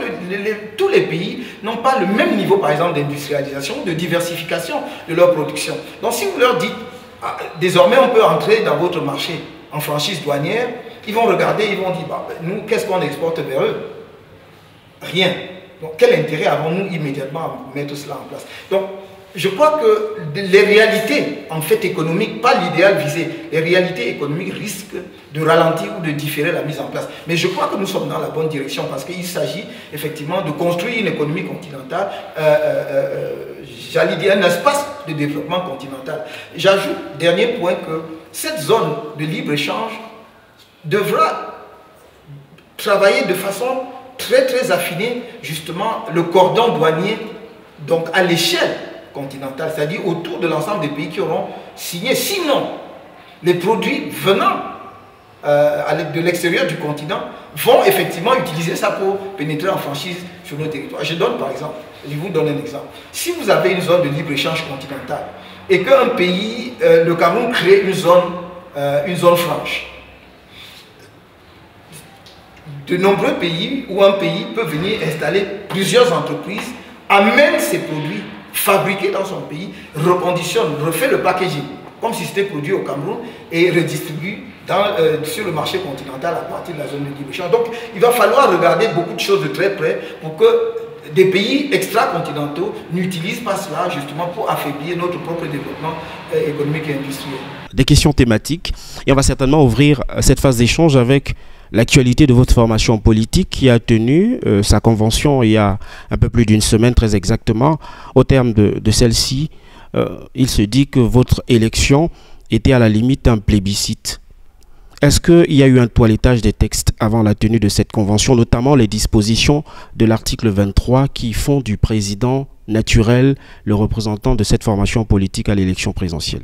tous les pays n'ont pas le même niveau, par exemple, d'industrialisation, de diversification de leur production. Donc si vous leur dites, désormais on peut entrer dans votre marché en franchise douanière, ils vont regarder, ils vont dire, bah, nous, qu'est-ce qu'on exporte vers eux? Rien. Donc quel intérêt avons-nous immédiatement à mettre cela en place? Donc je crois que les réalités, en fait, économiques, pas l'idéal visé, les réalités économiques risquent de ralentir ou de différer la mise en place. Mais je crois que nous sommes dans la bonne direction parce qu'il s'agit effectivement de construire une économie continentale, j'allais dire un espace de développement continental. J'ajoute, dernier point, que cette zone de libre-échange devra travailler de façon très très affinée, justement, le cordon douanier, donc à l'échelle continentale, c'est-à-dire autour de l'ensemble des pays qui auront signé. Sinon, les produits venant de l'extérieur du continent vont effectivement utiliser ça pour pénétrer en franchise sur nos territoires. Je donne par exemple, je vous donne un exemple. Si vous avez une zone de libre-échange continentale et qu'un pays, le Cameroun, crée une zone franche, de nombreux pays où un pays peut venir installer plusieurs entreprises, amène ses produits fabriqués dans son pays, reconditionne, refait le packaging, comme si c'était produit au Cameroun, et redistribue sur le marché continental à partir de la zone de libre-échange. Donc, il va falloir regarder beaucoup de choses de très près pour que des pays extra-continentaux n'utilisent pas cela justement pour affaiblir notre propre développement économique et industriel. Des questions thématiques, et on va certainement ouvrir cette phase d'échange avec l'actualité de votre formation politique qui a tenu sa convention il y a un peu plus d'une semaine très exactement. Au terme de celle-ci, il se dit que votre élection était à la limite un plébiscite. Est-ce qu'il y a eu un toilettage des textes avant la tenue de cette convention, notamment les dispositions de l'article 23 qui font du président naturel le représentant de cette formation politique à l'élection présidentielle?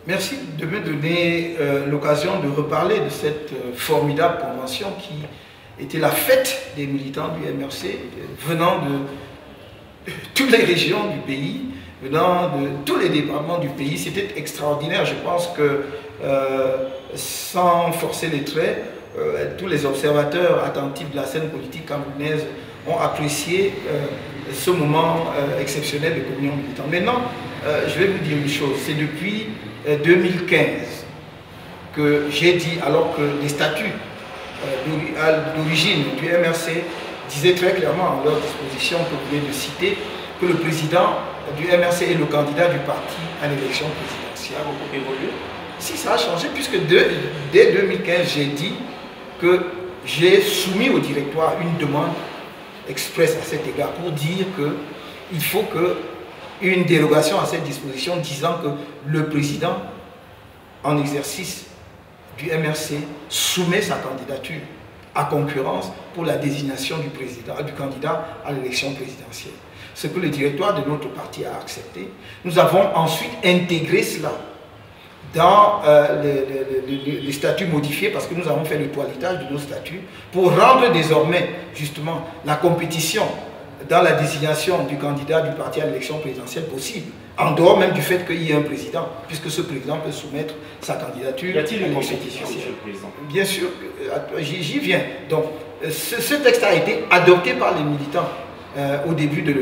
Merci de me donner l'occasion de reparler de cette formidable convention qui était la fête des militants du MRC, venant de toutes les régions du pays, venant de tous les départements du pays. C'était extraordinaire. Je pense que sans forcer les traits, tous les observateurs attentifs de la scène politique camerounaise ont apprécié ce moment exceptionnel de communion militante. Maintenant, je vais vous dire une chose, c'est depuis 2015 que j'ai dit, alors que les statuts d'origine du MRC disaient très clairement en leur disposition que vous venez de citer, que le président du MRC est le candidat du parti à l'élection présidentielle. Si, ça a changé, puisque dès 2015, j'ai dit que j'ai soumis au directoire une demande expresse à cet égard pour dire qu'il faut une dérogation à cette disposition disant que le président en exercice du MRC soumet sa candidature à concurrence pour la désignation du candidat à l'élection présidentielle. Ce que le directoire de notre parti a accepté. Nous avons ensuite intégré cela dans les statuts modifiés, parce que nous avons fait le toilettage de nos statuts pour rendre désormais justement la compétition dans la désignation du candidat du parti à l'élection présidentielle possible, en dehors même du fait qu'il y ait un président, puisque ce président peut soumettre sa candidature à la compétition. Bien sûr, j'y viens. Donc, ce texte a été adopté par les militants au début de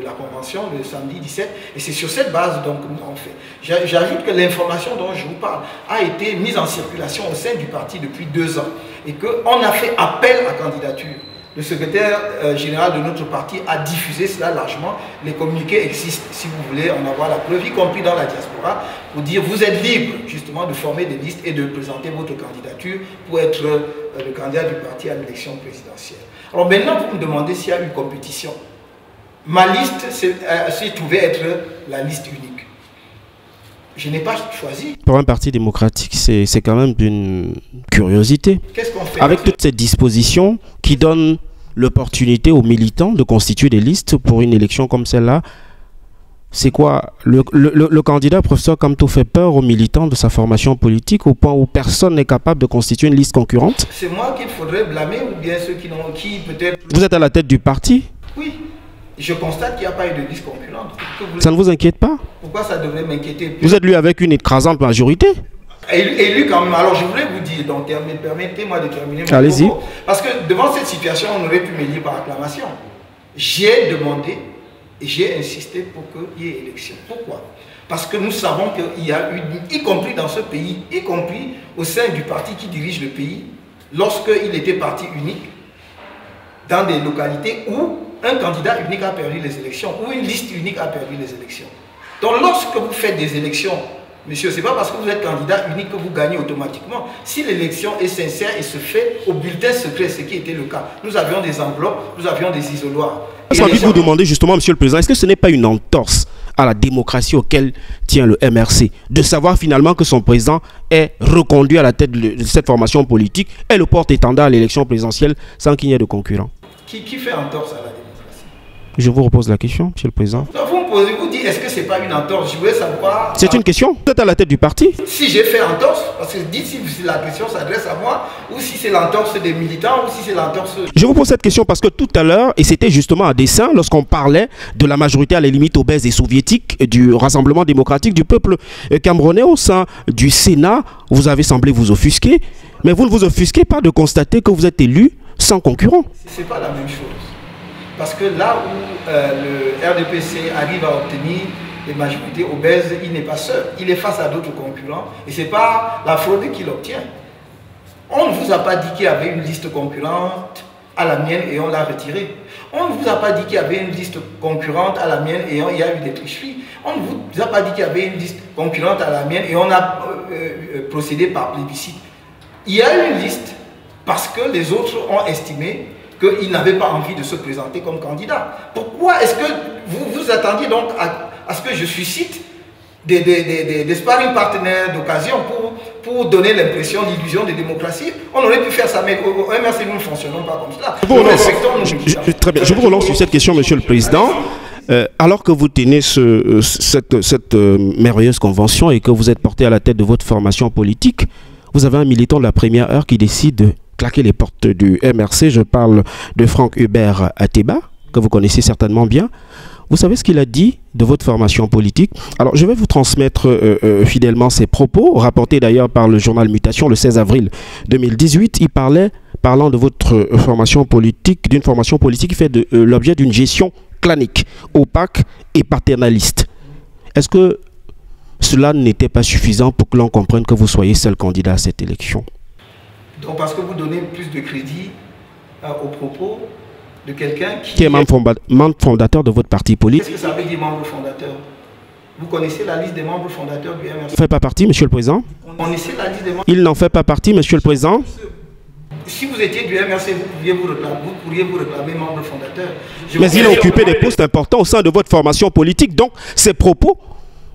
la convention, le samedi 17, et c'est sur cette base donc, que nous avons fait. J'ajoute que l'information dont je vous parle a été mise en circulation au sein du parti depuis 2 ans, et qu'on a fait appel à candidature. Le secrétaire général de notre parti a diffusé cela largement. Les communiqués existent, si vous voulez en avoir la preuve, y compris dans la diaspora, pour dire vous êtes libre justement de former des listes et de présenter votre candidature pour être le candidat du parti à l'élection présidentielle. Alors maintenant, vous me demandez s'il y a eu compétition. Ma liste s'est trouvée être la liste unique. Je n'ai pas choisi. Pour un parti démocratique, c'est quand même d'une curiosité. Qu'est-ce qu'on fait avec toutes ces dispositions qui donnent l'opportunité aux militants de constituer des listes pour une élection comme celle-là? C'est quoi le candidat, professeur Kamto, fait peur aux militants de sa formation politique au point où personne n'est capable de constituer une liste concurrente? C'est moi qu'il faudrait blâmer ou bien ceux qui peut-être... Vous êtes à la tête du parti? Oui. Je constate qu'il n'y a pas eu de liste concurrente. Ça ne vous inquiète pas? Pourquoi ça devrait m'inquiéter? Vous êtes élu avec une écrasante majorité? Élu quand même. Alors je voulais vous dire, donc permettez-moi de terminer mon Allez-y. propos. Parce que devant cette situation, on aurait pu m'élire par acclamation. J'ai demandé et j'ai insisté pour qu'il y ait élection. Pourquoi? Parce que nous savons qu'il y a eu, y compris dans ce pays, y compris au sein du parti qui dirige le pays, lorsqu'il était parti unique, dans des localités où un candidat unique a perdu les élections, ou une liste unique a perdu les élections. Donc lorsque vous faites des élections, monsieur, ce n'est pas parce que vous êtes candidat unique que vous gagnez automatiquement. Si l'élection est sincère et se fait au bulletin secret, ce qui était le cas, nous avions des enveloppes, nous avions des isoloirs. J'ai envie de vous demander justement, monsieur le président, est-ce que ce n'est pas une entorse à la démocratie auquel tient le MRC, de savoir finalement que son président est reconduit à la tête de cette formation politique et le porte-étendard à l'élection présidentielle sans qu'il n'y ait de concurrent? Qui fait entorse à la démocratie? Je vous repose la question, monsieur le président. Donc vous me posez, vous dites, est-ce que ce n'est pas une entorse? Je voulais savoir... C'est une question. Vous êtes à la tête du parti. Si j'ai fait entorse, parce que dites si la question s'adresse à moi, ou si c'est l'entorse des militants, ou si c'est l'entorse... Je vous pose cette question parce que tout à l'heure, et c'était justement à dessein, lorsqu'on parlait de la majorité à la limite obèse et soviétique du Rassemblement démocratique du peuple camerounais au sein du Sénat, vous avez semblé vous offusquer, mais vous ne vous offusquez pas de constater que vous êtes élu sans concurrent. Ce n'est pas la même chose. Parce que là où le RDPC arrive à obtenir des majorités obèses, il n'est pas seul. Il est face à d'autres concurrents. Et ce n'est pas la fraude qu'il obtient. On ne vous a pas dit qu'il y avait une liste concurrente à la mienne et on l'a retirée. On ne vous a pas dit qu'il y avait une liste concurrente à la mienne et il y a eu des tricheries. On ne vous a pas dit qu'il y avait une liste concurrente à la mienne et on a procédé par plébiscite. Il y a eu une liste parce que les autres ont estimé qu'ils n'avaient pas envie de se présenter comme candidat. Pourquoi est-ce que vous vous attendiez donc à ce que je suscite des sparring partenaires d'occasion pour donner l'impression, l'illusion de démocratie? On aurait pu faire ça, mais au MRC, nous ne fonctionnons pas comme cela. Très bien. Je vous relance sur cette question, monsieur le président. Alors que vous tenez cette merveilleuse convention et que vous êtes porté à la tête de votre formation politique, vous avez un militant de la première heure qui décide de claquer les portes du MRC. Je parle de Franck Hubert Ateba, que vous connaissez certainement bien. Vous savez ce qu'il a dit de votre formation politique? Alors, je vais vous transmettre fidèlement ses propos, rapportés d'ailleurs par le journal Mutation le 16 avril 2018. Il parlait, parlant de votre formation politique, d'une formation politique qui fait l'objet d'une gestion clanique, opaque et paternaliste. Est-ce que cela n'était pas suffisant pour que l'on comprenne que vous soyez seul candidat à cette élection? Donc, parce que vous donnez plus de crédit aux propos de quelqu'un qui est membre fondateur de votre parti politique. Qu'est-ce que ça veut dire membre fondateur? Vous connaissez la liste des membres fondateurs du MRC? Il ne fait pas partie, Monsieur le Président. Vous connaissez la liste des membres? Il n'en fait pas partie, Monsieur le Président. Si vous étiez du MRC, vous pourriez vous réclamer membre fondateur. Mais il a occupé des postes importants au sein de votre formation politique. Donc, ces propos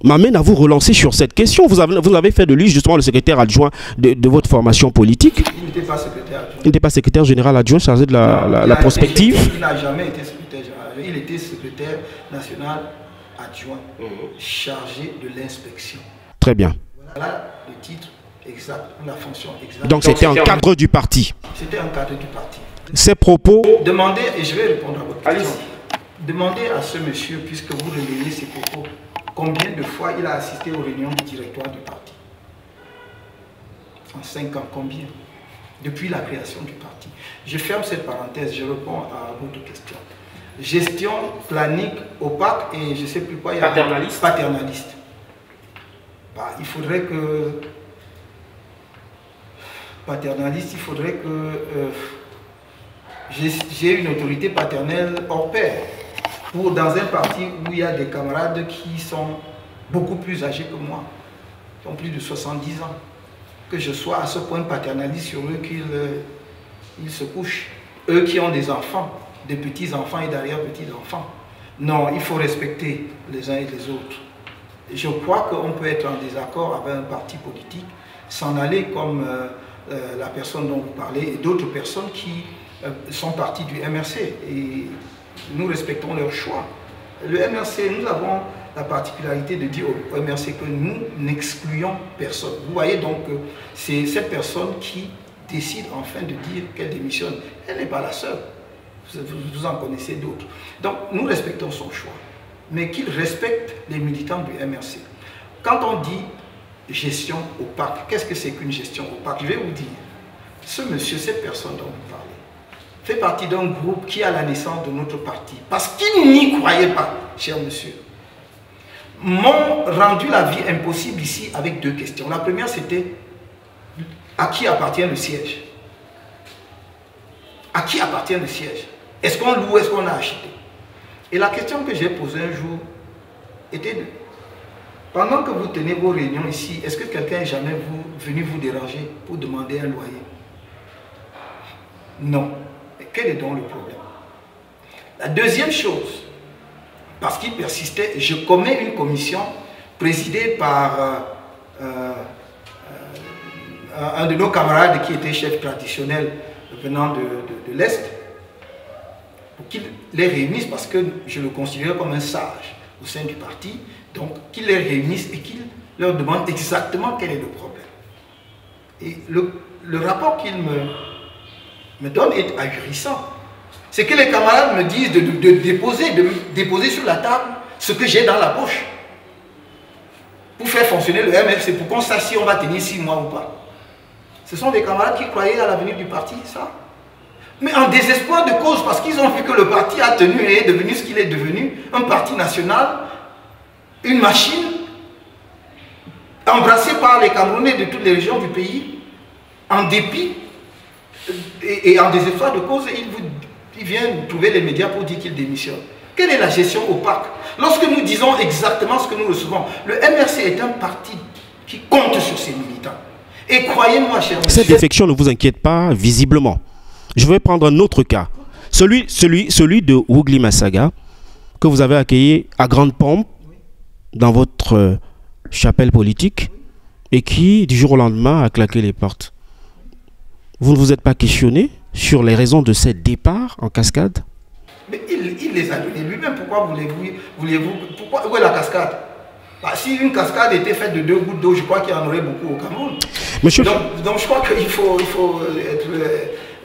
m'amènent à vous relancer sur cette question. Vous avez fait de lui justement le secrétaire adjoint de votre formation politique. Il n'était pas secrétaire adjoint. Il n'était pas secrétaire général adjoint chargé de la prospective. Il n'a jamais été secrétaire général. Il était secrétaire national adjoint chargé de l'inspection. Très bien. Voilà le titre exact, la fonction exacte. Donc c'était un cadre du parti. C'était un cadre du parti. Ces propos... Demandez, et je vais répondre à votre question. Demandez à ce monsieur, puisque vous relayez ses propos, combien de fois il a assisté aux réunions du directoire du parti? En 5 ans, combien? Depuis la création du parti. Je ferme cette parenthèse, je réponds à votre question. Gestion, planique, opaque et je ne sais plus quoi. Il y a paternaliste. Bah, il faudrait que... Paternaliste, il faudrait que j'ai une autorité paternelle hors pair. Dans un parti où il y a des camarades qui sont beaucoup plus âgés que moi, qui ont plus de 70 ans, que je sois à ce point paternaliste sur eux qu'ils se couchent. Eux qui ont des enfants, des petits-enfants et d'arrière-petits-enfants. Non, il faut respecter les uns et les autres. Je crois qu'on peut être en désaccord avec un parti politique, s'en aller comme la personne dont vous parlez et d'autres personnes qui sont parties du MRC. Et nous respectons leur choix. Le MRC, nous avons la particularité de dire au MRC que nous n'excluons personne. Vous voyez donc, c'est cette personne qui décide enfin de dire qu'elle démissionne. Elle n'est pas la seule. Vous en connaissez d'autres. Donc, nous respectons son choix. Mais qu'il respecte les militants du MRC. Quand on dit gestion opaque, qu'est-ce que c'est qu'une gestion opaque? Je vais vous dire. Ce monsieur, cette personne dont vous parlez, fait partie d'un groupe qui a la naissance de notre parti. Parce qu'il n'y croyait pas, cher monsieur. M'ont rendu la vie impossible ici avec 2 questions. La première, c'était à qui appartient le siège? À qui appartient le siège? Est-ce qu'on loue, est-ce qu'on a acheté? Et la question que j'ai posée un jour était de, pendant que vous tenez vos réunions ici, est-ce que quelqu'un est jamais venu vous déranger pour demander un loyer? Non. Mais quel est donc le problème? La deuxième chose, parce qu'il persistait, je commets une commission présidée par un de nos camarades qui était chef traditionnel venant de l'Est, pour qu'il les réunisse, parce que je le considérais comme un sage au sein du parti, donc qu'il les réunisse et qu'il leur demande exactement quel est le problème. Et le rapport qu'il me donne est ahurissant. C'est que les camarades me disent de déposer sur la table ce que j'ai dans la poche pour faire fonctionner le MRC, pour qu'on sache si on va tenir 6 mois ou pas. Ce sont des camarades qui croyaient à l'avenir du parti, ça. Mais en désespoir de cause, parce qu'ils ont vu que le parti a tenu et est devenu ce qu'il est devenu, un parti national, une machine, embrassée par les Camerounais de toutes les régions du pays, en dépit et en désespoir de cause, il vient trouver les médias pour dire qu'il démissionne. Quelle est la gestion opaque? Lorsque nous disons exactement ce que nous recevons, le MRC est un parti qui compte sur ses militants. Et croyez-moi, cher monsieur... Cette défection ne vous inquiète pas, visiblement. Je vais prendre un autre cas. Celui de Wougli Massaga, que vous avez accueilli à grande pompe dans votre chapelle politique et qui, du jour au lendemain, a claqué les portes. Vous ne vous êtes pas questionné sur les raisons de ces départs en cascade? Mais il les a donnés lui-même. Pourquoi voulez-vous... Où est la cascade? Bah, si une cascade était faite de 2 gouttes d'eau, je crois qu'il y en aurait beaucoup au Cameroun. Monsieur... Donc je crois qu'il faut être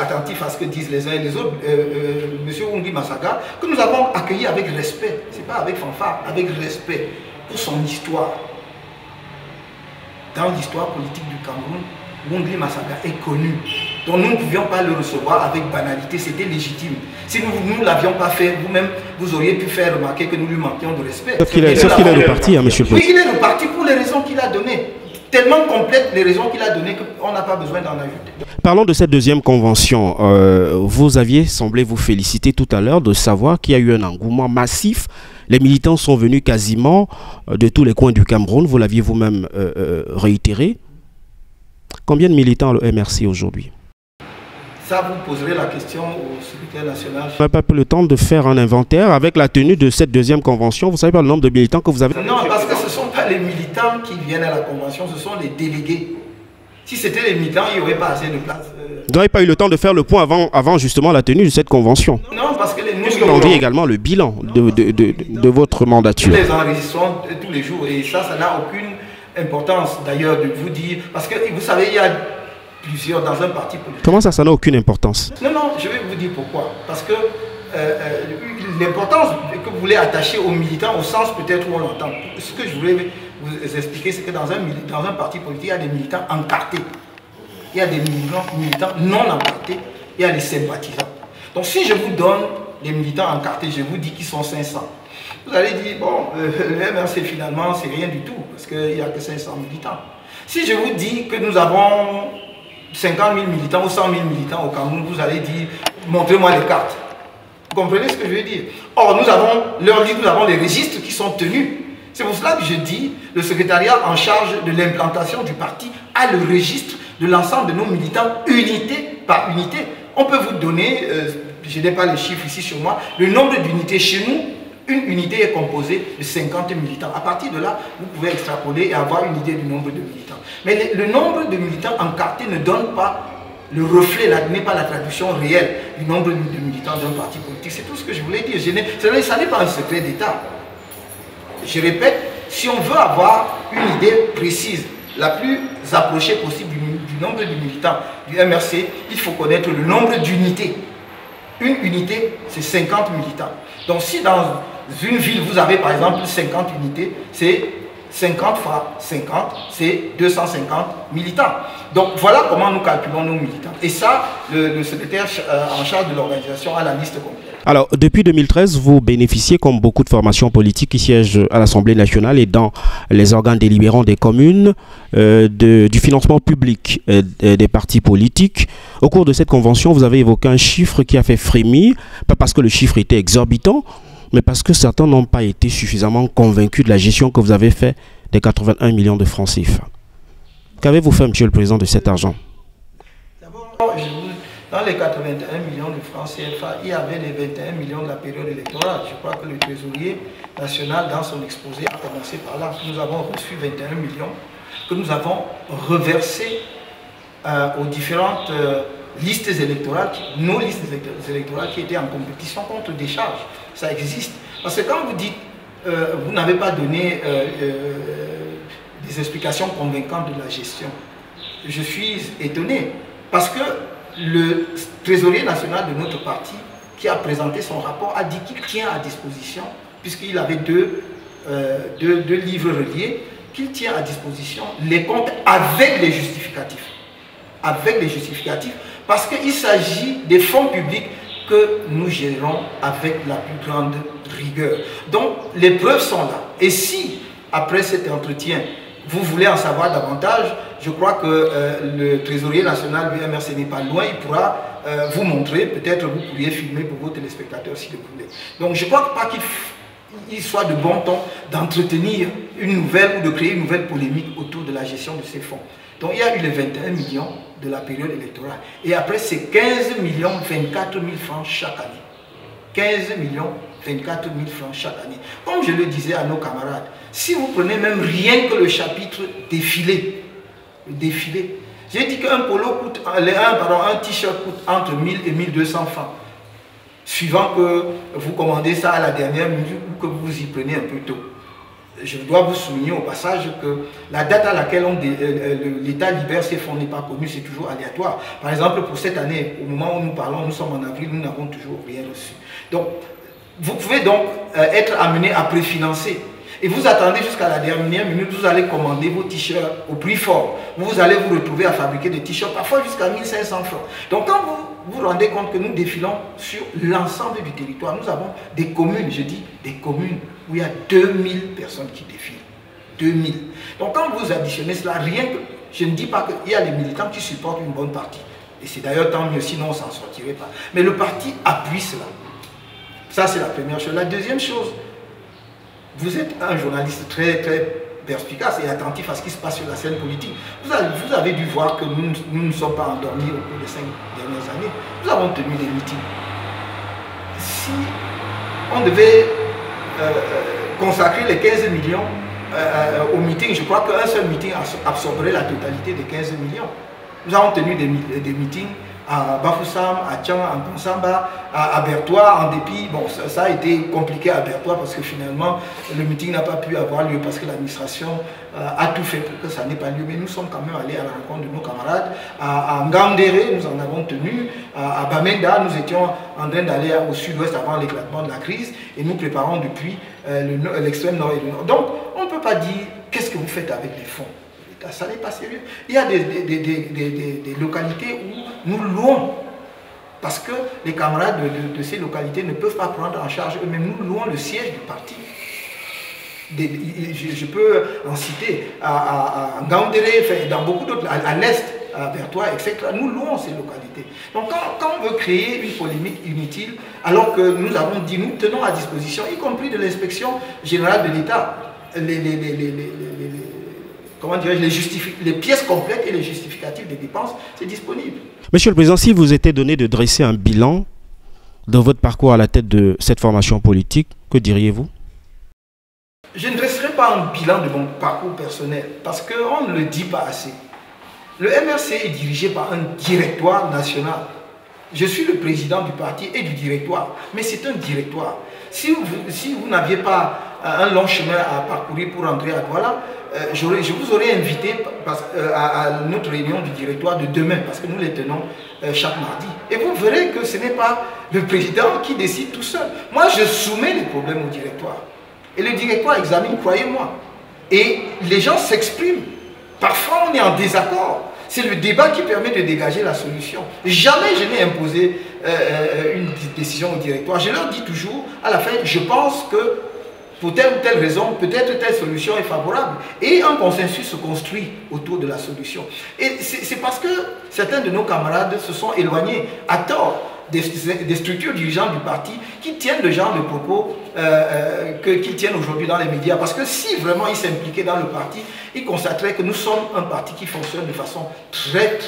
attentif à ce que disent les uns et les autres, M. Ongui Massaga, que nous avons accueilli avec respect, ce n'est pas avec fanfare, avec respect pour son histoire. Dans l'histoire politique du Cameroun, Ongui Massaga est connu. Donc nous ne pouvions pas le recevoir avec banalité, c'était légitime. Si nous ne l'avions pas fait, vous-même, vous auriez pu faire remarquer que nous lui manquions de respect. Sauf qu'il est reparti, hein, monsieur le président. Oui, il est reparti pour les raisons qu'il a données. Tellement complètes les raisons qu'il a données qu'on n'a pas besoin d'en ajouter. Parlons de cette deuxième convention. Vous aviez semblé vous féliciter tout à l'heure de savoir qu'il y a eu un engouement massif. Les militants sont venus quasiment de tous les coins du Cameroun. Vous l'aviez vous-même réitéré. Combien de militants le MRC aujourd'hui? Ça, vous poserez la question au secrétaire national. On n'a pas eu le temps de faire un inventaire avec la tenue de cette deuxième convention. Vous savez pas le nombre de militants que vous avez? Non, parce que ce ne sont pas les militants qui viennent à la convention, ce sont les délégués. Si c'était les militants, il n'y aurait pas assez de place. Vous n'avez pas eu le temps de faire le point avant justement la tenue de cette convention? Non, parce que on dit également le bilan de votre mandature. Nous les enregistrons tous les jours et ça n'a aucune importance d'ailleurs de vous dire, parce que vous savez, il y a plusieurs dans un parti politique. Comment ça n'a aucune importance? Non, je vais vous dire pourquoi. Parce que l'importance que vous voulez attacher aux militants, au sens peut-être où on l'entend. Ce que je voulais vous expliquer, c'est que dans un parti politique, il y a des militants encartés. Il y a des militants non encartés. Il y a les sympathisants. Donc si je vous donne les militants encartés, je vous dis qu'ils sont 500. Vous allez dire, bon, le MRC finalement, c'est rien du tout, parce qu'il n'y a que 500 militants. Si je vous dis que nous avons 50 000 militants ou 100 000 militants au Cameroun, vous allez dire, montrez-moi les cartes. Vous comprenez ce que je veux dire? Or, nous avons les registres qui sont tenus. C'est pour cela que je dis, le secrétariat en charge de l'implantation du parti a le registre de l'ensemble de nos militants, unité par unité. On peut vous donner, je n'ai pas les chiffres ici sur moi, le nombre d'unités chez nous. Une unité est composée de 50 militants. À partir de là, vous pouvez extrapoler et avoir une idée du nombre de militants. Mais le nombre de militants encartés ne donne pas le reflet, n'est pas la traduction réelle du nombre de militants d'un parti politique. C'est tout ce que je voulais dire. Ça n'est pas un secret d'État. Je répète, si on veut avoir une idée précise, la plus approchée possible du nombre de militants du MRC, il faut connaître le nombre d'unités. Une unité, c'est 50 militants. Donc si dans une ville, vous avez par exemple 50 unités, c'est 50 fois 50, c'est 250 militants. Donc voilà comment nous calculons nos militants. Et ça, le secrétaire en charge de l'organisation a la liste complète. Alors, depuis 2013, vous bénéficiez, comme beaucoup de formations politiques qui siègent à l'Assemblée nationale et dans les organes délibérants des communes, du financement public des partis politiques. Au cours de cette convention, vous avez évoqué un chiffre qui a fait frémir, pas parce que le chiffre était exorbitant, mais parce que certains n'ont pas été suffisamment convaincus de la gestion que vous avez faite des 81 millions de francs CFA. Qu'avez-vous fait, Monsieur le Président, de cet argent? D'abord, dans les 81 millions de francs CFA, il y avait les 21 millions de la période électorale. Je crois que le trésorier national, dans son exposé, a commencé par là. Nous avons reçu 21 millions que nous avons reversés aux différentes listes électorales, nos listes électorales qui étaient en compétition contre des charges. Ça existe. Parce que quand vous dites, vous n'avez pas donné des explications convaincantes de la gestion, je suis étonné. Parce que le trésorier national de notre parti, qui a présenté son rapport, a dit qu'il tient à disposition, puisqu'il avait deux livres reliés, qu'il tient à disposition les comptes avec les justificatifs. Avec les justificatifs, parce qu'il s'agit des fonds publics que nous gérons avec la plus grande rigueur. Donc, les preuves sont là. Et si, après cet entretien, vous voulez en savoir davantage, je crois que le trésorier national du MRC n'est pas loin, il pourra vous montrer, peut-être vous pourriez filmer pour vos téléspectateurs si vous voulez. Donc je ne crois pas qu'il soit de bon ton d'entretenir une nouvelle ou de créer une nouvelle polémique autour de la gestion de ces fonds. Donc il y a eu les 21 millions de la période électorale. Et après c'est 15 millions 24 000 francs chaque année. 15 millions 24 000 francs chaque année. Comme je le disais à nos camarades, si vous prenez même rien que le chapitre défilé, le défilé, j'ai dit qu'un polo coûte, un t-shirt coûte entre 1000 et 1200 francs. Suivant que vous commandez ça à la dernière minute ou que vous y prenez un peu tôt. je dois vous souligner au passage que la date à laquelle l'État libère ces fonds n'est pas connue, c'est toujours aléatoire. Par exemple, pour cette année, au moment où nous parlons, nous sommes en avril, nous n'avons toujours rien reçu. Donc, vous pouvez donc être amené à préfinancer. Et vous attendez jusqu'à la dernière minute, vous allez commander vos t-shirts au prix fort. Vous allez vous retrouver à fabriquer des t-shirts, parfois jusqu'à 1500 francs. Donc quand vous vous rendez compte que nous défilons sur l'ensemble du territoire, nous avons des communes, je dis des communes, où il y a 2000 personnes qui défilent. 2000. Donc quand vous additionnez cela, rien que, je ne dis pas qu'il y a les militants qui supportent une bonne partie. Et c'est d'ailleurs tant mieux, sinon on ne s'en sortirait pas. Mais le parti appuie cela. Ça c'est la première chose. La deuxième chose, vous êtes un journaliste très perspicace et attentif à ce qui se passe sur la scène politique. Vous avez dû voir que nous ne sommes pas endormis au cours des 5 dernières années. Nous avons tenu des meetings. Si on devait consacrer les 15 millions au meeting, je crois qu'un seul meeting absorberait la totalité des 15 millions. Nous avons tenu des meetings à Bafoussam, à Tian, à Ponsamba, à Bertois, en dépit. Bon, ça a été compliqué à Bertois parce que finalement, le meeting n'a pas pu avoir lieu parce que l'administration a tout fait pour que ça n'ait pas lieu. Mais nous sommes quand même allés à la rencontre de nos camarades. À Ngandere, nous en avons tenu. À Bamenda, nous étions en train d'aller au sud-ouest avant l'éclatement de la crise. Et nous préparons depuis l'extrême nord et le nord. Donc, on ne peut pas dire qu'est-ce que vous faites avec les fonds. Ça n'est pas sérieux. Il y a des localités où nous louons, parce que les camarades de ces localités ne peuvent pas prendre en charge eux-mêmes. Nous louons le siège du parti. Je peux en citer à Ngandere, dans beaucoup d'autres, à l'est, à Bertois, etc. Nous louons ces localités. Donc quand on veut créer une polémique inutile, alors que nous avons dit, nous tenons à disposition, y compris de l'inspection générale de l'État, comment dirais-je, les pièces complètes et les justificatifs des dépenses, c'est disponible. Monsieur le Président, si vous était donné de dresser un bilan de votre parcours à la tête de cette formation politique, que diriez-vous? Je ne dresserai pas un bilan de mon parcours personnel, parce qu'on ne le dit pas assez. Le MRC est dirigé par un directoire national. Je suis le président du parti et du directoire, mais c'est un directoire. Si vous n'aviez pas un long chemin à parcourir pour entrer à Douala, je vous aurais invité à notre réunion du directoire de demain, parce que nous les tenons chaque mardi. Et vous verrez que ce n'est pas le président qui décide tout seul. Moi, je soumets les problèmes au directoire. Et le directoire examine, croyez-moi. Et les gens s'expriment. Parfois, on est en désaccord. C'est le débat qui permet de dégager la solution. Jamais je n'ai imposé une décision au directoire. Je leur dis toujours, à la fin, je pense que pour telle ou telle raison, peut-être telle solution est favorable. Et un consensus se construit autour de la solution. Et c'est parce que certains de nos camarades se sont éloignés à tort des structures dirigeantes du parti qui tiennent le genre de propos qu'ils tiennent aujourd'hui dans les médias. Parce que si vraiment ils s'impliquaient dans le parti, ils constateraient que nous sommes un parti qui fonctionne de façon très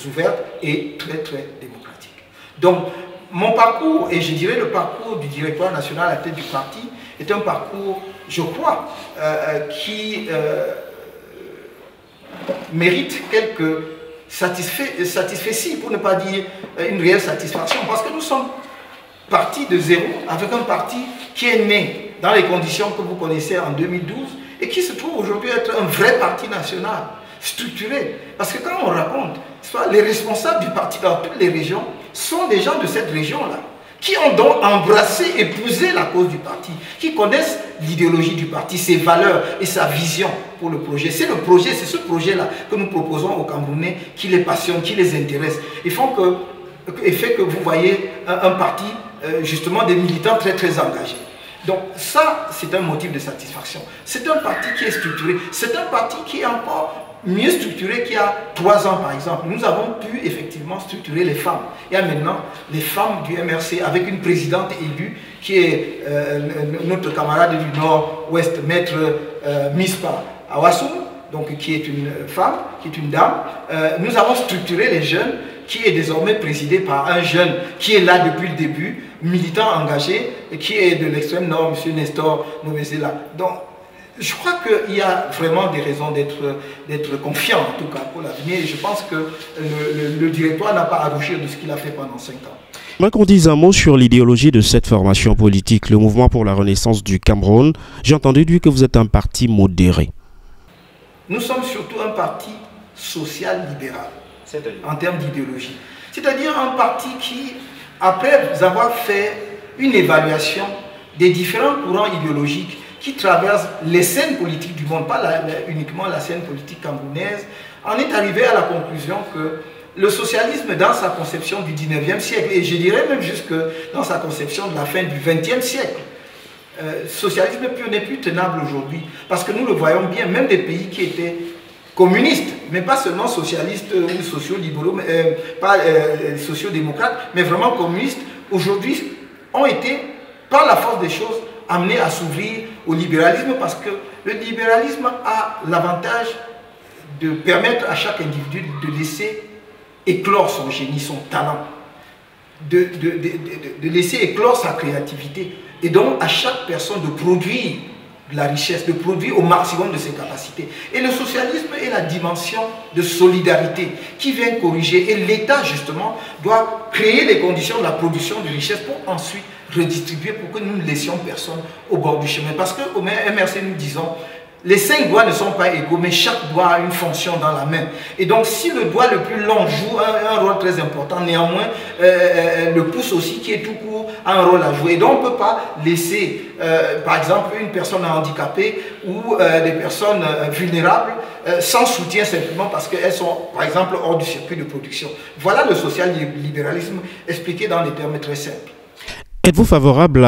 ouverte et très démocratique. Donc, mon parcours, et je dirais le parcours du directoire national à la tête du parti, est un parcours, je crois, qui mérite quelques satisfecits, pour ne pas dire une réelle satisfaction, parce que nous sommes partis de zéro avec un parti qui est né dans les conditions que vous connaissez en 2012 et qui se trouve aujourd'hui être un vrai parti national, structuré. Parce que quand on raconte, les responsables du parti dans toutes les régions sont des gens de cette région-là, qui ont donc embrassé, épousé la cause du parti, qui connaissent l'idéologie du parti, ses valeurs et sa vision pour le projet. C'est le projet, c'est ce projet-là que nous proposons aux Camerounais qui les passionne, qui les intéresse. Et fait que vous voyez un parti, justement des militants très engagés. Donc ça, c'est un motif de satisfaction. C'est un parti qui est structuré. C'est un parti qui est encore mieux structuré qu'il y a 3 ans, par exemple. Nous avons pu effectivement structurer les femmes. Il y a maintenant les femmes du MRC avec une présidente élue qui est notre camarade du Nord-Ouest, maître Mispa Awassou, donc qui est une femme, qui est une dame. Nous avons structuré les jeunes, qui est désormais présidé par un jeune qui est là depuis le début, militant engagé, et qui est de l'extrême nord, M. Nestor Novezela. Donc, je crois qu'il y a vraiment des raisons d'être confiant, en tout cas, pour l'avenir. Et je pense que le directoire n'a pas à rougir de ce qu'il a fait pendant 5 ans. Moi qu'on dise un mot sur l'idéologie de cette formation politique, le Mouvement pour la Renaissance du Cameroun. J'ai entendu dire que vous êtes un parti modéré. Nous sommes surtout un parti social-libéral en termes d'idéologie. C'est-à-dire un parti qui, après avoir fait une évaluation des différents courants idéologiques qui traversent les scènes politiques du monde, pas uniquement la scène politique camerounaise, en est arrivé à la conclusion que le socialisme dans sa conception du 19e siècle, et je dirais même jusque dans sa conception de la fin du 20e siècle, socialisme n'est plus tenable aujourd'hui. Parce que nous le voyons bien, même des pays qui étaient communistes, mais pas seulement socialistes ou sociaux-libéraux, pas sociaux-démocrates, mais vraiment communistes, aujourd'hui ont été, par la force des choses, amenés à s'ouvrir au libéralisme, parce que le libéralisme a l'avantage de permettre à chaque individu de laisser éclore son génie, son talent, de laisser éclore sa créativité, et donc à chaque personne de produire de la richesse, de produire au maximum de ses capacités. Et le socialisme est la dimension de solidarité qui vient corriger, et l'État justement doit créer les conditions de la production de richesse pour ensuite redistribuer, pour que nous ne laissions personne au bord du chemin. Parce qu'au MRC nous disons, les 5 doigts ne sont pas égaux, mais chaque doigt a une fonction dans la main. Et donc, si le doigt le plus long joue un rôle très important, néanmoins, le pouce aussi, qui est tout court, a un rôle à jouer. Et donc, on ne peut pas laisser, par exemple, une personne handicapée ou des personnes vulnérables sans soutien simplement parce qu'elles sont, par exemple, hors du circuit de production. Voilà le social-libéralisme expliqué dans des termes très simples. Êtes-vous favorable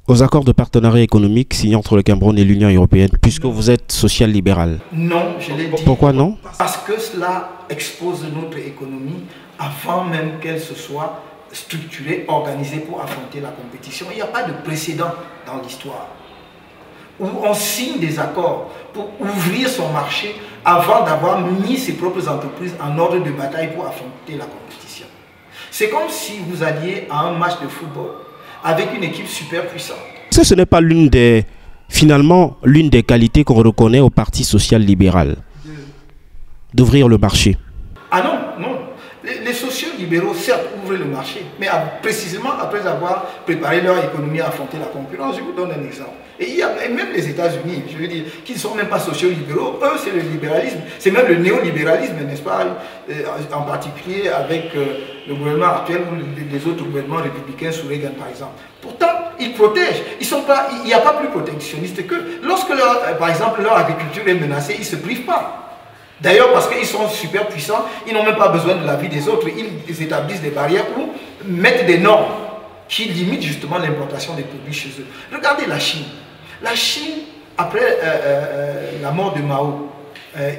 aux accords de partenariat économique signés entre le Cameroun et l'Union européenne, puisque vous êtes social-libéral? Non, je l'ai dit. Pourquoi non? Parce que cela expose notre économie avant même qu'elle se soit structurée, organisée pour affronter la compétition. Il n'y a pas de précédent dans l'histoire où on signe des accords pour ouvrir son marché avant d'avoir mis ses propres entreprises en ordre de bataille pour affronter la compétition. C'est comme si vous alliez à un match de football avec une équipe super puissante. Ce n'est pas finalement l'une des qualités qu'on reconnaît au Parti social-libéral, d'ouvrir le marché. Ah non, non. Les sociaux-libéraux, certes, ouvrent le marché, mais précisément après avoir préparé leur économie à affronter la concurrence. Je vous donne un exemple. Et même les États-Unis, je veux dire, qui ne sont même pas sociaux-libéraux, eux, c'est le libéralisme. C'est même le néolibéralisme, n'est-ce pas? En particulier avec le gouvernement actuel ou les autres gouvernements républicains sous Reagan, par exemple. Pourtant, ils protègent. Il n'y a pas plus protectionniste que lorsque, par exemple, leur agriculture est menacée, ils ne se privent pas. D'ailleurs, parce qu'ils sont super puissants, ils n'ont même pas besoin de l'avis des autres. Ils établissent des barrières ou mettent des normes qui limitent justement l'importation des produits chez eux. Regardez la Chine. La Chine, après la mort de Mao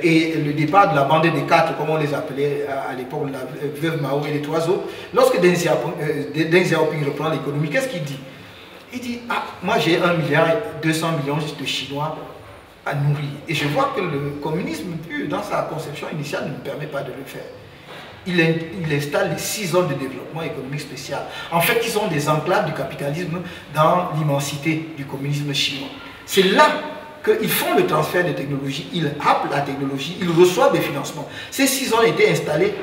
et le départ de la bande des 4, comme on les appelait à l'époque, la veuve Mao et les 3 autres, lorsque Deng Xiaoping reprend l'économie, qu'est-ce qu'il dit? Il dit, ah, moi j'ai 1,2 milliard de Chinois à nourrir. Et je vois que le communisme, dans sa conception initiale, ne permet pas de le faire. Il installe les 6 zones de développement économique spécial. En fait, ils sont des enclaves du capitalisme dans l'immensité du communisme chinois. C'est là qu'ils font le transfert de technologie, ils happent la technologie, ils reçoivent des financements. Ces 6 zones étaient installées,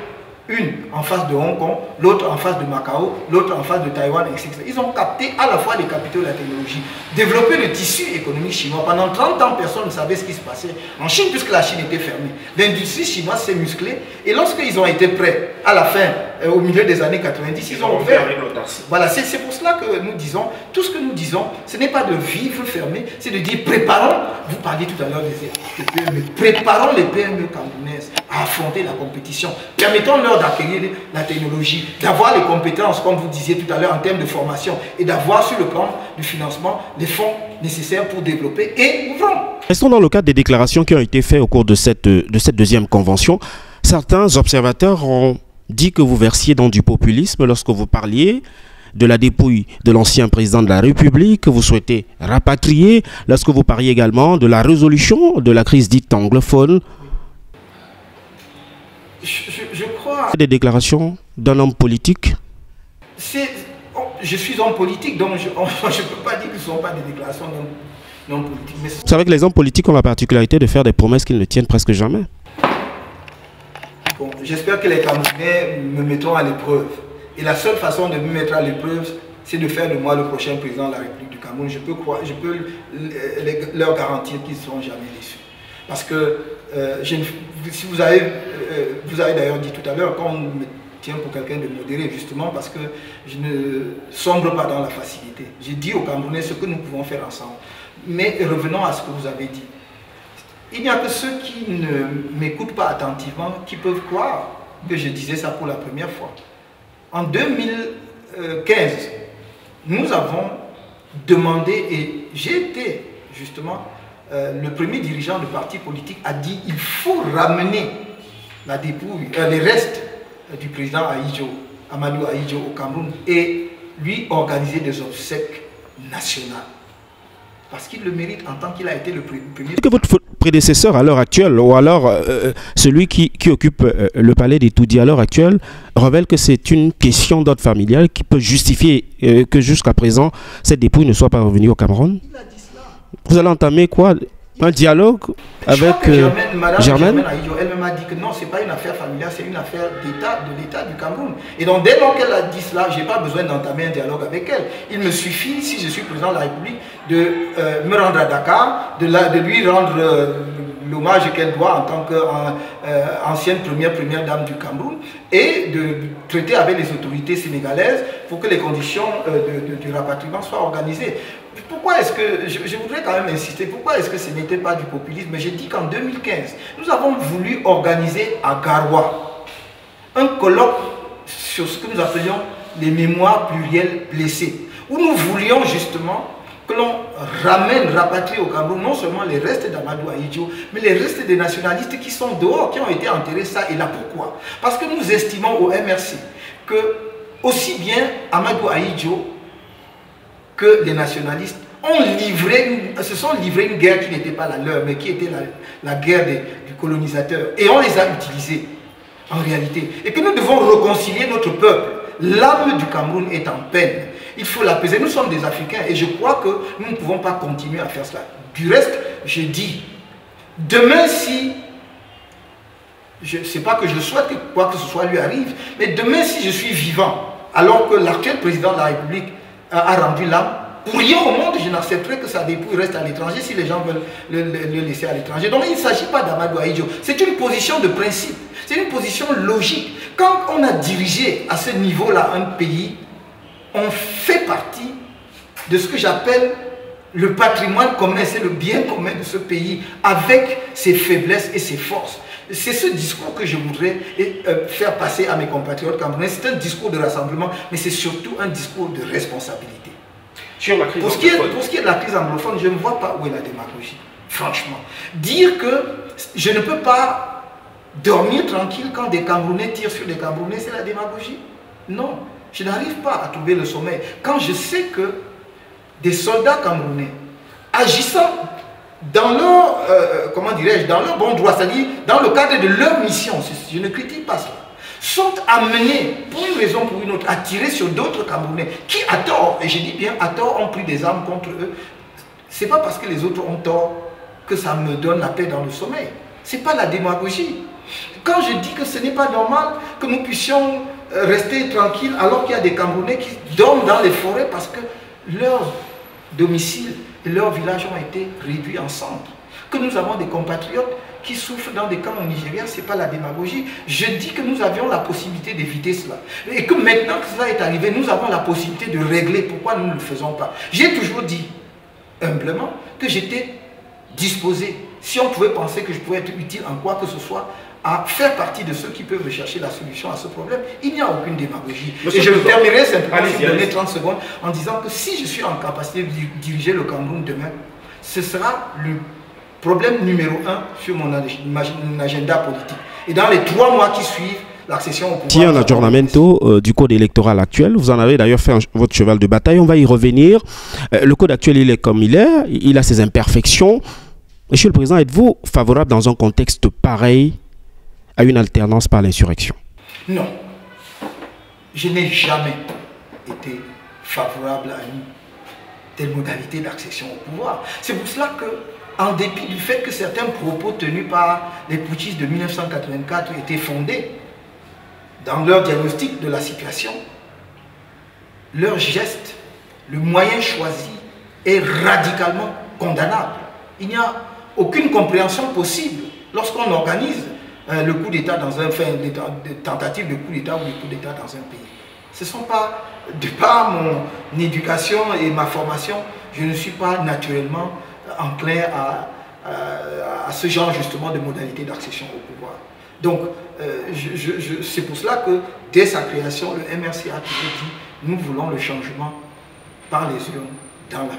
une en face de Hong Kong, l'autre en face de Macao, l'autre en face de Taïwan, etc. Ils ont capté à la fois les capitaux et la technologie, développé le tissu économique chinois. Pendant 30 ans, personne ne savait ce qui se passait en Chine, puisque la Chine était fermée. L'industrie chinoise s'est musclée, et lorsqu'ils ont été prêts, à la fin, au milieu des années 90, ils ont ouvert. Voilà, c'est pour cela que nous disons, tout ce que nous disons, ce n'est pas de vivre fermé, c'est de dire préparons, vous parliez tout à l'heure des PME, préparons les PME camerounaises à affronter la compétition, permettons-leur d'acquérir la technologie, d'avoir les compétences, comme vous disiez tout à l'heure, en termes de formation, et d'avoir sur le plan du financement les fonds nécessaires pour développer, et ouvrons. Restons dans le cadre des déclarations qui ont été faites au cours de cette deuxième convention. Certains observateurs ont dit que vous versiez dans du populisme lorsque vous parliez de la dépouille de l'ancien président de la République, que vous souhaitez rapatrier, lorsque vous parliez également de la résolution de la crise dite anglophone. Je crois... Des déclarations d'un homme politique. Je suis homme politique, donc je ne peux pas dire que ce ne sont pas des déclarations d'hommes politiques. Mais... Vous savez que les hommes politiques ont la particularité de faire des promesses qu'ils ne tiennent presque jamais. Bon, j'espère que les Camerounais me mettront à l'épreuve. Et la seule façon de me mettre à l'épreuve, c'est de faire de moi le prochain président de la République du Cameroun. Je peux leur garantir qu'ils ne seront jamais déçus. Parce que, si vous avez d'ailleurs dit tout à l'heure, quand on me tient pour quelqu'un de modéré, justement parce que je ne sombre pas dans la facilité. J'ai dit aux Camerounais ce que nous pouvons faire ensemble. Mais revenons à ce que vous avez dit. Il n'y a que ceux qui ne m'écoutent pas attentivement qui peuvent croire que je disais ça pour la première fois. En 2015, nous avons demandé, et j'ai été justement le premier dirigeant de parti politique a dit il faut ramener la dépouille, les restes du président Amadou Ahidjo au Cameroun et lui organiser des obsèques nationales. Parce qu'il le mérite en tant qu'il a été le premier. Est-ce que votre prédécesseur à l'heure actuelle, ou alors celui qui occupe le palais des Toudi à l'heure actuelle, révèle que c'est une question d'ordre familial qui peut justifier que jusqu'à présent, cette dépouille ne soit pas revenue au Cameroun? Il a dit cela. Vous allez entamer quoi? Un dialogue avec Germaine Ahidjo, elle m'a dit que non, ce n'est pas une affaire familiale, c'est une affaire d'État, de l'État du Cameroun. Et donc dès lors qu'elle a dit cela, je n'ai pas besoin d'entamer un dialogue avec elle. Il me suffit, si je suis président de la République, de me rendre à Dakar, de lui rendre l'hommage qu'elle doit en tant qu'ancienne première dame du Cameroun et de traiter avec les autorités sénégalaises pour que les conditions du rapatriement soient organisées. Pourquoi est-ce que, je voudrais quand même insister, pourquoi est-ce que ce n'était pas du populisme? J'ai dit qu'en 2015, nous avons voulu organiser à Garoua un colloque sur ce que nous appelions les mémoires plurielles blessées, où nous voulions justement que l'on rapatrie au Cameroun non seulement les restes d'Amadou Ahidjo, mais les restes des nationalistes qui sont dehors, qui ont été enterrés, ça et là. Pourquoi? Parce que nous estimons au MRC que aussi bien Amadou Ahidjo que les nationalistes se sont livrés une guerre qui n'était pas la leur, mais qui était la guerre du colonisateur. Et on les a utilisés, en réalité. Et que nous devons réconcilier notre peuple. L'âme du Cameroun est en peine. Il faut l'apaiser. Nous sommes des Africains et je crois que nous ne pouvons pas continuer à faire cela. Du reste, je dis, demain si, je ne sais pas que je souhaite que quoi que ce soit lui arrive, mais demain si je suis vivant, alors que l'actuel président de la République a rendu l'âme, pour rien au monde, je n'accepterai que sa dépouille reste à l'étranger si les gens veulent le laisser à l'étranger. Donc il ne s'agit pas d'Amadou Ahidjo, c'est une position de principe, c'est une position logique. Quand on a dirigé à ce niveau-là un pays, on fait partie de ce que j'appelle le patrimoine commun, c'est le bien commun de ce pays, avec ses faiblesses et ses forces. C'est ce discours que je voudrais faire passer à mes compatriotes camerounais. C'est un discours de rassemblement, mais c'est surtout un discours de responsabilité. Pour ce qui est de la crise anglophone, je ne vois pas où est la démagogie, franchement. Dire que je ne peux pas dormir tranquille quand des Camerounais tirent sur des Camerounais, c'est la démagogie? Non, je n'arrive pas à trouver le sommeil. Quand je sais que des soldats camerounais, agissant dans leur, comment dirais-je, dans leur bon droit, c'est-à-dire dans le cadre de leur mission, je ne critique pas cela, sont amenés, pour une raison ou pour une autre, à tirer sur d'autres Camerounais qui, à tort, et je dis bien à tort, ont pris des armes contre eux. Ce n'est pas parce que les autres ont tort que ça me donne la paix dans le sommeil. Ce n'est pas la démagogie. Quand je dis que ce n'est pas normal que nous puissions rester tranquilles alors qu'il y a des Camerounais qui dorment dans les forêts parce que leur domicile et leur village ont été réduits en cendres, que nous avons des compatriotes qui souffrent dans des camps au Nigeria, ce n'est pas la démagogie. Je dis que nous avions la possibilité d'éviter cela. Et que maintenant que cela est arrivé, nous avons la possibilité de régler. Pourquoi nous ne le faisons pas? J'ai toujours dit, humblement, que j'étais disposé, si on pouvait penser que je pouvais être utile en quoi que ce soit, à faire partie de ceux qui peuvent rechercher la solution à ce problème. Il n'y a aucune démagogie. Et je terminerai simplement, si vous donnez 30 secondes, en disant que si je suis en capacité de diriger le Cameroun demain, ce sera le problème numéro 1 sur mon agenda politique. Et dans les 3 mois qui suivent, l'accession au pouvoir... Il y a un aggiornamento du code électoral actuel. Vous en avez d'ailleurs fait votre cheval de bataille. On va y revenir. Le code actuel, il est comme il est. Il a ses imperfections. Monsieur le Président, êtes-vous favorable dans un contexte pareil à une alternance par l'insurrection? Non. Je n'ai jamais été favorable à une telle modalité d'accession au pouvoir. C'est pour cela que, en dépit du fait que certains propos tenus par les putschistes de 1984 étaient fondés dans leur diagnostic de la situation, leur geste, le moyen choisi est radicalement condamnable. Il n'y a aucune compréhension possible lorsqu'on organise le coup d'État dans un tentative de coup d'État ou de coup d'État dans un pays. Ce ne sont pas, de par mon éducation et ma formation, je ne suis pas naturellement enclin à ce genre justement de modalité d'accession au pouvoir. Donc, c'est pour cela que dès sa création, le MRC a toujours dit nous voulons le changement par les urnes dans la paix.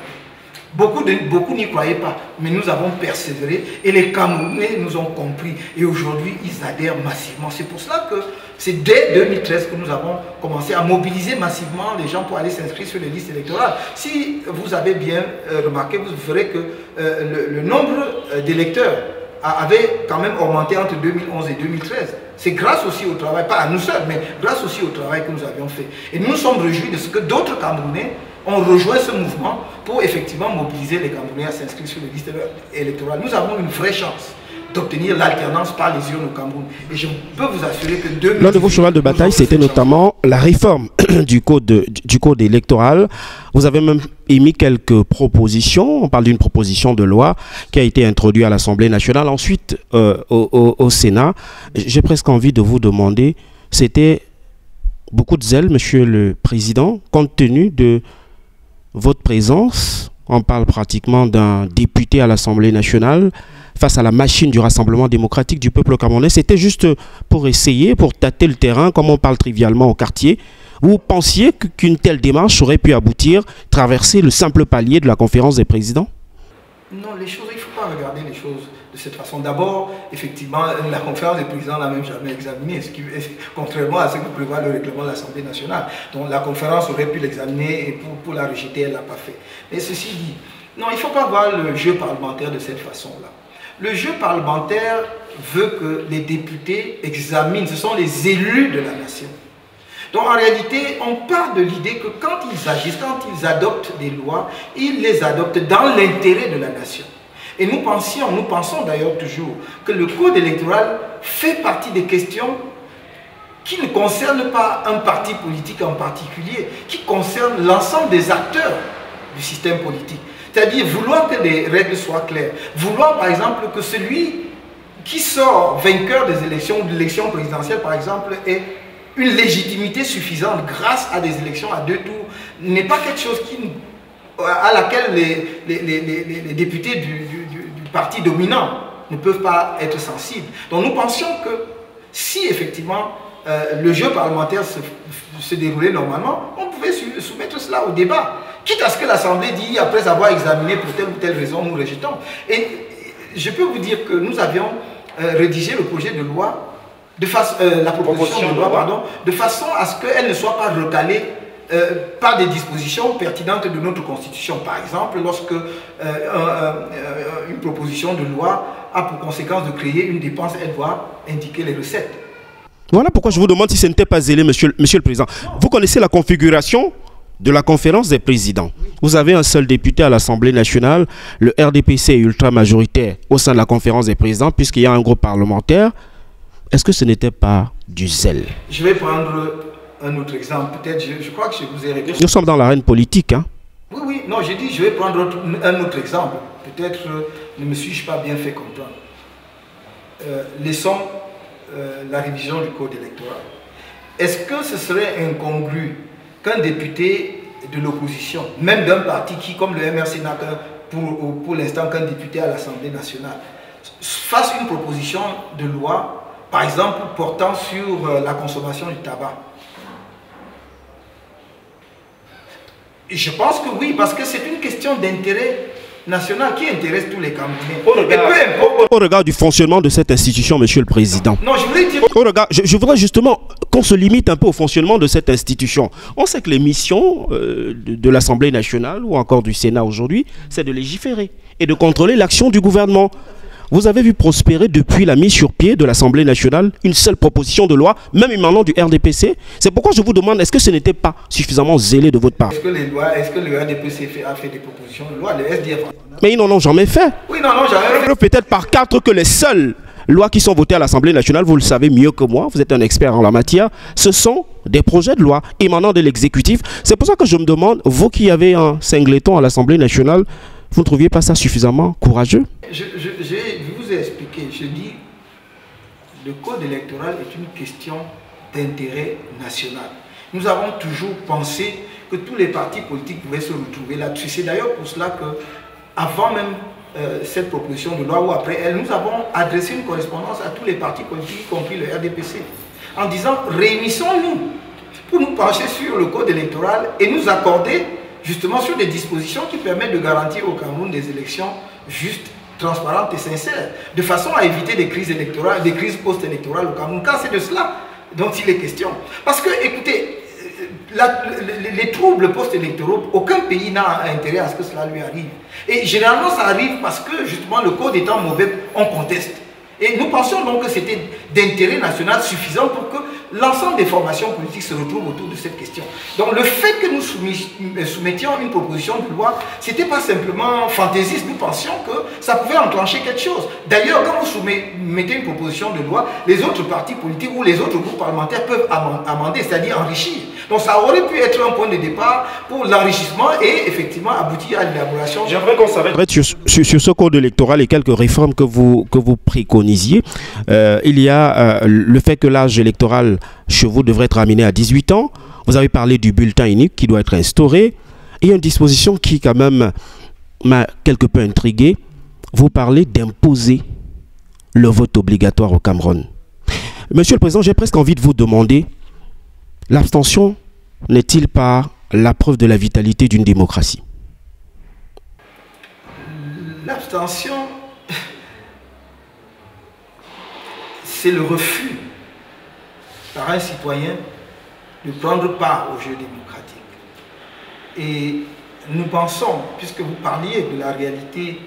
Beaucoup n'y croyaient pas, mais nous avons persévéré et les Camerounais nous ont compris et aujourd'hui ils adhèrent massivement. C'est pour cela que c'est dès 2013 que nous avons commencé à mobiliser massivement les gens pour aller s'inscrire sur les listes électorales. Si vous avez bien remarqué, vous verrez que le nombre d'électeurs avait quand même augmenté entre 2011 et 2013. C'est grâce aussi au travail, pas à nous seuls, mais grâce aussi au travail que nous avions fait. Et nous nous sommes réjouis de ce que d'autres Camerounais ont rejoint ce mouvement pour effectivement mobiliser les Camerounais à s'inscrire sur les listes électorales. Nous avons une vraie chance d'obtenir l'alternance par les urnes au Cameroun. Et je peux vous assurer que l'un de vos chevals de bataille, c'était notamment la réforme du code électoral. Vous avez même émis quelques propositions. On parle d'une proposition de loi qui a été introduite à l'Assemblée nationale, ensuite au Sénat. J'ai presque envie de vous demander, c'était beaucoup de zèle, Monsieur le Président, compte tenu de votre présence. On parle pratiquement d'un député à l'Assemblée nationale face à la machine du Rassemblement démocratique du peuple camerounais. C'était juste pour essayer, pour tâter le terrain, comme on parle trivialement au quartier. Vous pensiez qu'une telle démarche aurait pu aboutir, traverser le simple palier de la conférence des présidents? Non, les choses, il ne faut pas regarder les choses de cette façon. D'abord, effectivement, la conférence des présidents n'a même jamais examiné, contrairement à ce que prévoit le règlement de l'Assemblée nationale. Donc la conférence aurait pu l'examiner et pour la rejeter, elle ne l'a pas fait. Mais ceci dit, non, il ne faut pas voir le jeu parlementaire de cette façon-là. Le jeu parlementaire veut que les députés examinent, ce sont les élus de la nation. Donc en réalité, on part de l'idée que quand ils agissent, quand ils adoptent des lois, ils les adoptent dans l'intérêt de la nation. Et nous pensons d'ailleurs toujours que le code électoral fait partie des questions qui ne concernent pas un parti politique en particulier, qui concernent l'ensemble des acteurs du système politique. C'est-à-dire vouloir que les règles soient claires, vouloir par exemple que celui qui sort vainqueur des élections ou de l'élection présidentielle par exemple ait une légitimité suffisante grâce à des élections à 2 tours n'est pas quelque chose à laquelle les députés du parti dominant ne peuvent pas être sensibles. Donc nous pensions que si effectivement le jeu parlementaire se déroulait normalement, on pouvait soumettre cela au débat. Quitte à ce que l'Assemblée dit, après avoir examiné pour telle ou telle raison, nous rejetons. Et je peux vous dire que nous avions rédigé le projet de loi, la proposition de loi, pardon, de façon à ce qu'elle ne soit pas recalée par des dispositions pertinentes de notre Constitution. Par exemple, lorsque une proposition de loi a pour conséquence de créer une dépense, elle doit indiquer les recettes. Voilà pourquoi je vous demande si ce n'était pas zélé, monsieur le Président. Vous connaissez la configuration de la conférence des présidents. Vous avez un seul député à l'Assemblée nationale, le RDPC est ultra majoritaire au sein de la conférence des présidents puisqu'il y a un groupe parlementaire. Est-ce que ce n'était pas du zèle? Je vais prendre un autre exemple. Peut-être, je crois que je vous ai répondu. Nous sommes dans l'arène politique, hein? Oui, oui, non, j'ai dit, je vais prendre un autre exemple. Peut-être ne me suis-je pas bien fait comprendre. Laissons la révision du code électoral. Est-ce que ce serait incongru qu'un député de l'opposition, même d'un parti qui, comme le MRC, n'a pour l'instant qu'un député à l'Assemblée nationale, fasse une proposition de loi, par exemple, portant sur la consommation du tabac? Et je pense que oui, parce que c'est une question d'intérêt national qui intéresse tous les Camerounais. Au regard du fonctionnement de cette institution, Monsieur le Président. Non, je voulais dire... Je voudrais justement qu'on se limite un peu au fonctionnement de cette institution. On sait que les missions de l'Assemblée nationale ou encore du Sénat aujourd'hui, c'est de légiférer et de contrôler l'action du gouvernement. Vous avez vu prospérer depuis la mise sur pied de l'Assemblée nationale une seule proposition de loi, même émanant du RDPC. C'est pourquoi je vous demande, est-ce que ce n'était pas suffisamment zélé de votre part? Est-ce que le RDPC a fait des propositions de loi? Le SDF... Mais ils n'en ont jamais fait. Oui, non, jamais fait. Peut-être par 4 que les seules lois qui sont votées à l'Assemblée nationale, vous le savez mieux que moi, vous êtes un expert en la matière, ce sont des projets de loi émanant de l'exécutif. C'est pour ça que je me demande, vous qui avez un singleton à l'Assemblée nationale, vous ne trouviez pas ça suffisamment courageux? Je vous ai expliqué, je dis, le code électoral est une question d'intérêt national. Nous avons toujours pensé que tous les partis politiques pouvaient se retrouver là-dessus. C'est d'ailleurs pour cela que, avant même cette proposition de loi ou après elle, nous avons adressé une correspondance à tous les partis politiques, y compris le RDPC, en disant réunissons-nous pour nous pencher sur le code électoral et nous accorder justement sur des dispositions qui permettent de garantir au Cameroun des élections justes, transparentes et sincères, de façon à éviter des crises électorales, des crises post-électorales au Cameroun, car c'est de cela dont il est question. Parce que, écoutez, les troubles post-électoraux, aucun pays n'a intérêt à ce que cela lui arrive. Et généralement, ça arrive parce que, justement, le code étant mauvais, on conteste. Et nous pensions donc que c'était d'intérêt national suffisant pour que l'ensemble des formations politiques se retrouvent autour de cette question. Donc le fait que nous soumettions une proposition de loi, ce n'était pas simplement fantaisiste, nous pensions que ça pouvait enclencher quelque chose. D'ailleurs, quand vous soumettez une proposition de loi, les autres partis politiques ou les autres groupes parlementaires peuvent amender, c'est-à-dire enrichir. Donc ça aurait pu être un point de départ pour l'enrichissement et effectivement aboutir à l'élaboration. J'aimerais qu'on s'arrête sur ce code électoral et quelques réformes que vous préconisiez. Il y a le fait que l'âge électoral chez vous devrait être ramené à 18 ans. Vous avez parlé du bulletin unique qui doit être instauré. Et il y a une disposition qui quand même m'a quelque peu intrigué. Vous parlez d'imposer le vote obligatoire au Cameroun. Monsieur le Président, j'ai presque envie de vous demander, l'abstention n'est-il pas la preuve de la vitalité d'une démocratie? L'abstention, c'est le refus par un citoyen de prendre part au jeu démocratique. Et nous pensons, puisque vous parliez de la réalité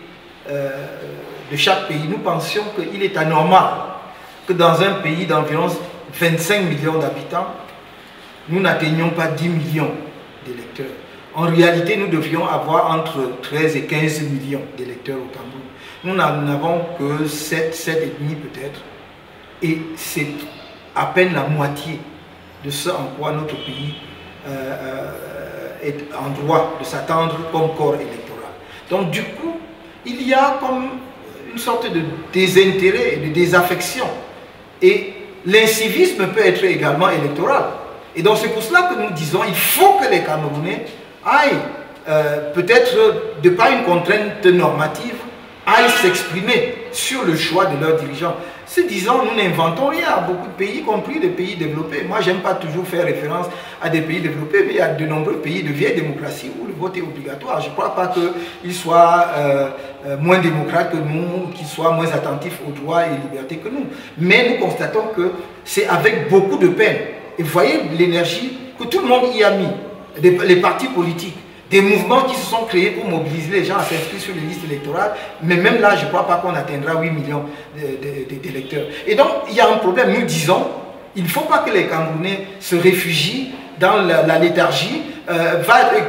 de chaque pays, nous pensions qu'il est anormal que dans un pays d'environ 25 millions d'habitants, nous n'atteignions pas 10 millions d'électeurs. En réalité, nous devrions avoir entre 13 et 15 millions d'électeurs au Cameroun. Nous n'en avons que 7, 7,5 peut-être. Et c'est à peine la moitié de ce en quoi notre pays est en droit de s'attendre comme corps électoral. Donc du coup, il y a comme une sorte de désintérêt et de désaffection. Et l'incivisme peut être également électoral. Et donc c'est pour cela que nous disons qu'il faut que les Camerounais aillent, peut-être de par une contrainte normative, aillent s'exprimer sur le choix de leurs dirigeants. Se disant, nous n'inventons rien, beaucoup de pays, y compris des pays développés. Moi, j'aime pas toujours faire référence à des pays développés, mais il y a de nombreux pays de vieille démocratie où le vote est obligatoire. Je ne crois pas qu'ils soient moins démocrates que nous, qu'ils soient moins attentifs aux droits et libertés que nous. Mais nous constatons que c'est avec beaucoup de peine. Et vous voyez l'énergie que tout le monde y a mis, les partis politiques, des mouvements qui se sont créés pour mobiliser les gens à s'inscrire sur les listes électorales, mais même là, je ne crois pas qu'on atteindra 8 millions d'électeurs. Et donc, il y a un problème. Nous disons, il ne faut pas que les Camerounais se réfugient dans la léthargie,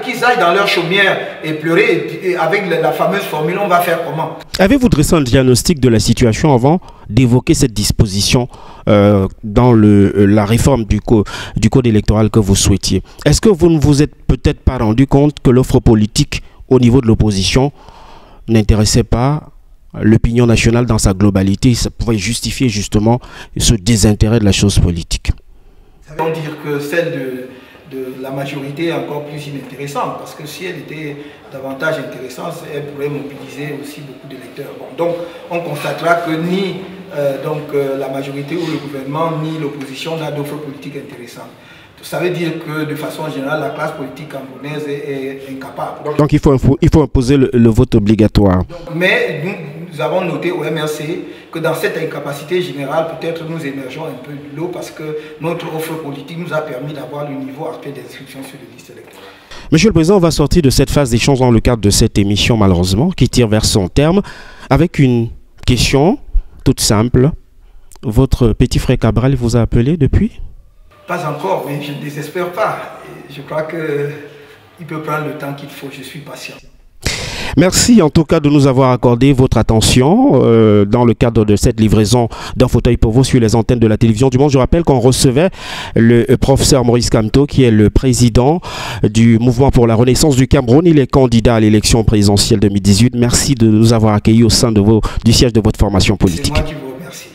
qu'ils aillent dans leur chaumière et pleurer, et avec la fameuse formule, on va faire comment? Avez-vous dressé un diagnostic de la situation avant d'évoquer cette disposition dans la réforme du code électoral que vous souhaitiez? Est-ce que vous ne vous êtes peut-être pas rendu compte que l'offre politique au niveau de l'opposition n'intéressait pas l'opinion nationale dans sa globalité? Ça pouvait justifier justement ce désintérêt de la chose politique. Ça veut dire que celle de la majorité est encore plus inintéressante, parce que si elle était davantage intéressante, elle pourrait mobiliser aussi beaucoup d'électeurs. Bon, donc on constatera que ni la majorité ou le gouvernement, ni l'opposition n'a d'offres politiques intéressantes. Ça veut dire que de façon générale, la classe politique camerounaise est incapable. Donc il faut imposer le vote obligatoire. Mais nous avons noté au MRC que dans cette incapacité générale, peut-être nous émergeons un peu de l'eau parce que notre offre politique nous a permis d'avoir le niveau actuel d'inscription sur les listes électorales. Monsieur le Président, on va sortir de cette phase d'échange dans le cadre de cette émission, malheureusement, qui tire vers son terme, avec une question toute simple. Votre petit frère Cabral vous a appelé depuis ? Pas encore, mais je ne désespère pas. Je crois qu'il peut prendre le temps qu'il faut. Je suis patient. Merci en tout cas de nous avoir accordé votre attention dans le cadre de cette livraison d'un fauteuil pour vous sur les antennes de la télévision du Monde. Je rappelle qu'on recevait le professeur Maurice Kamto, qui est le président du Mouvement pour la Renaissance du Cameroun. Il est candidat à l'élection présidentielle 2018. Merci de nous avoir accueillis au sein du siège de votre formation politique. C'est moi qui vous remercie.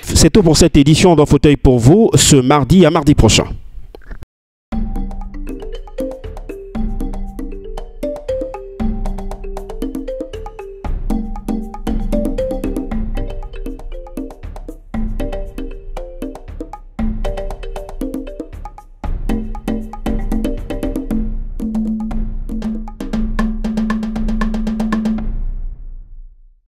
C'est tout pour cette édition d'un fauteuil pour vous ce mardi à mardi prochain.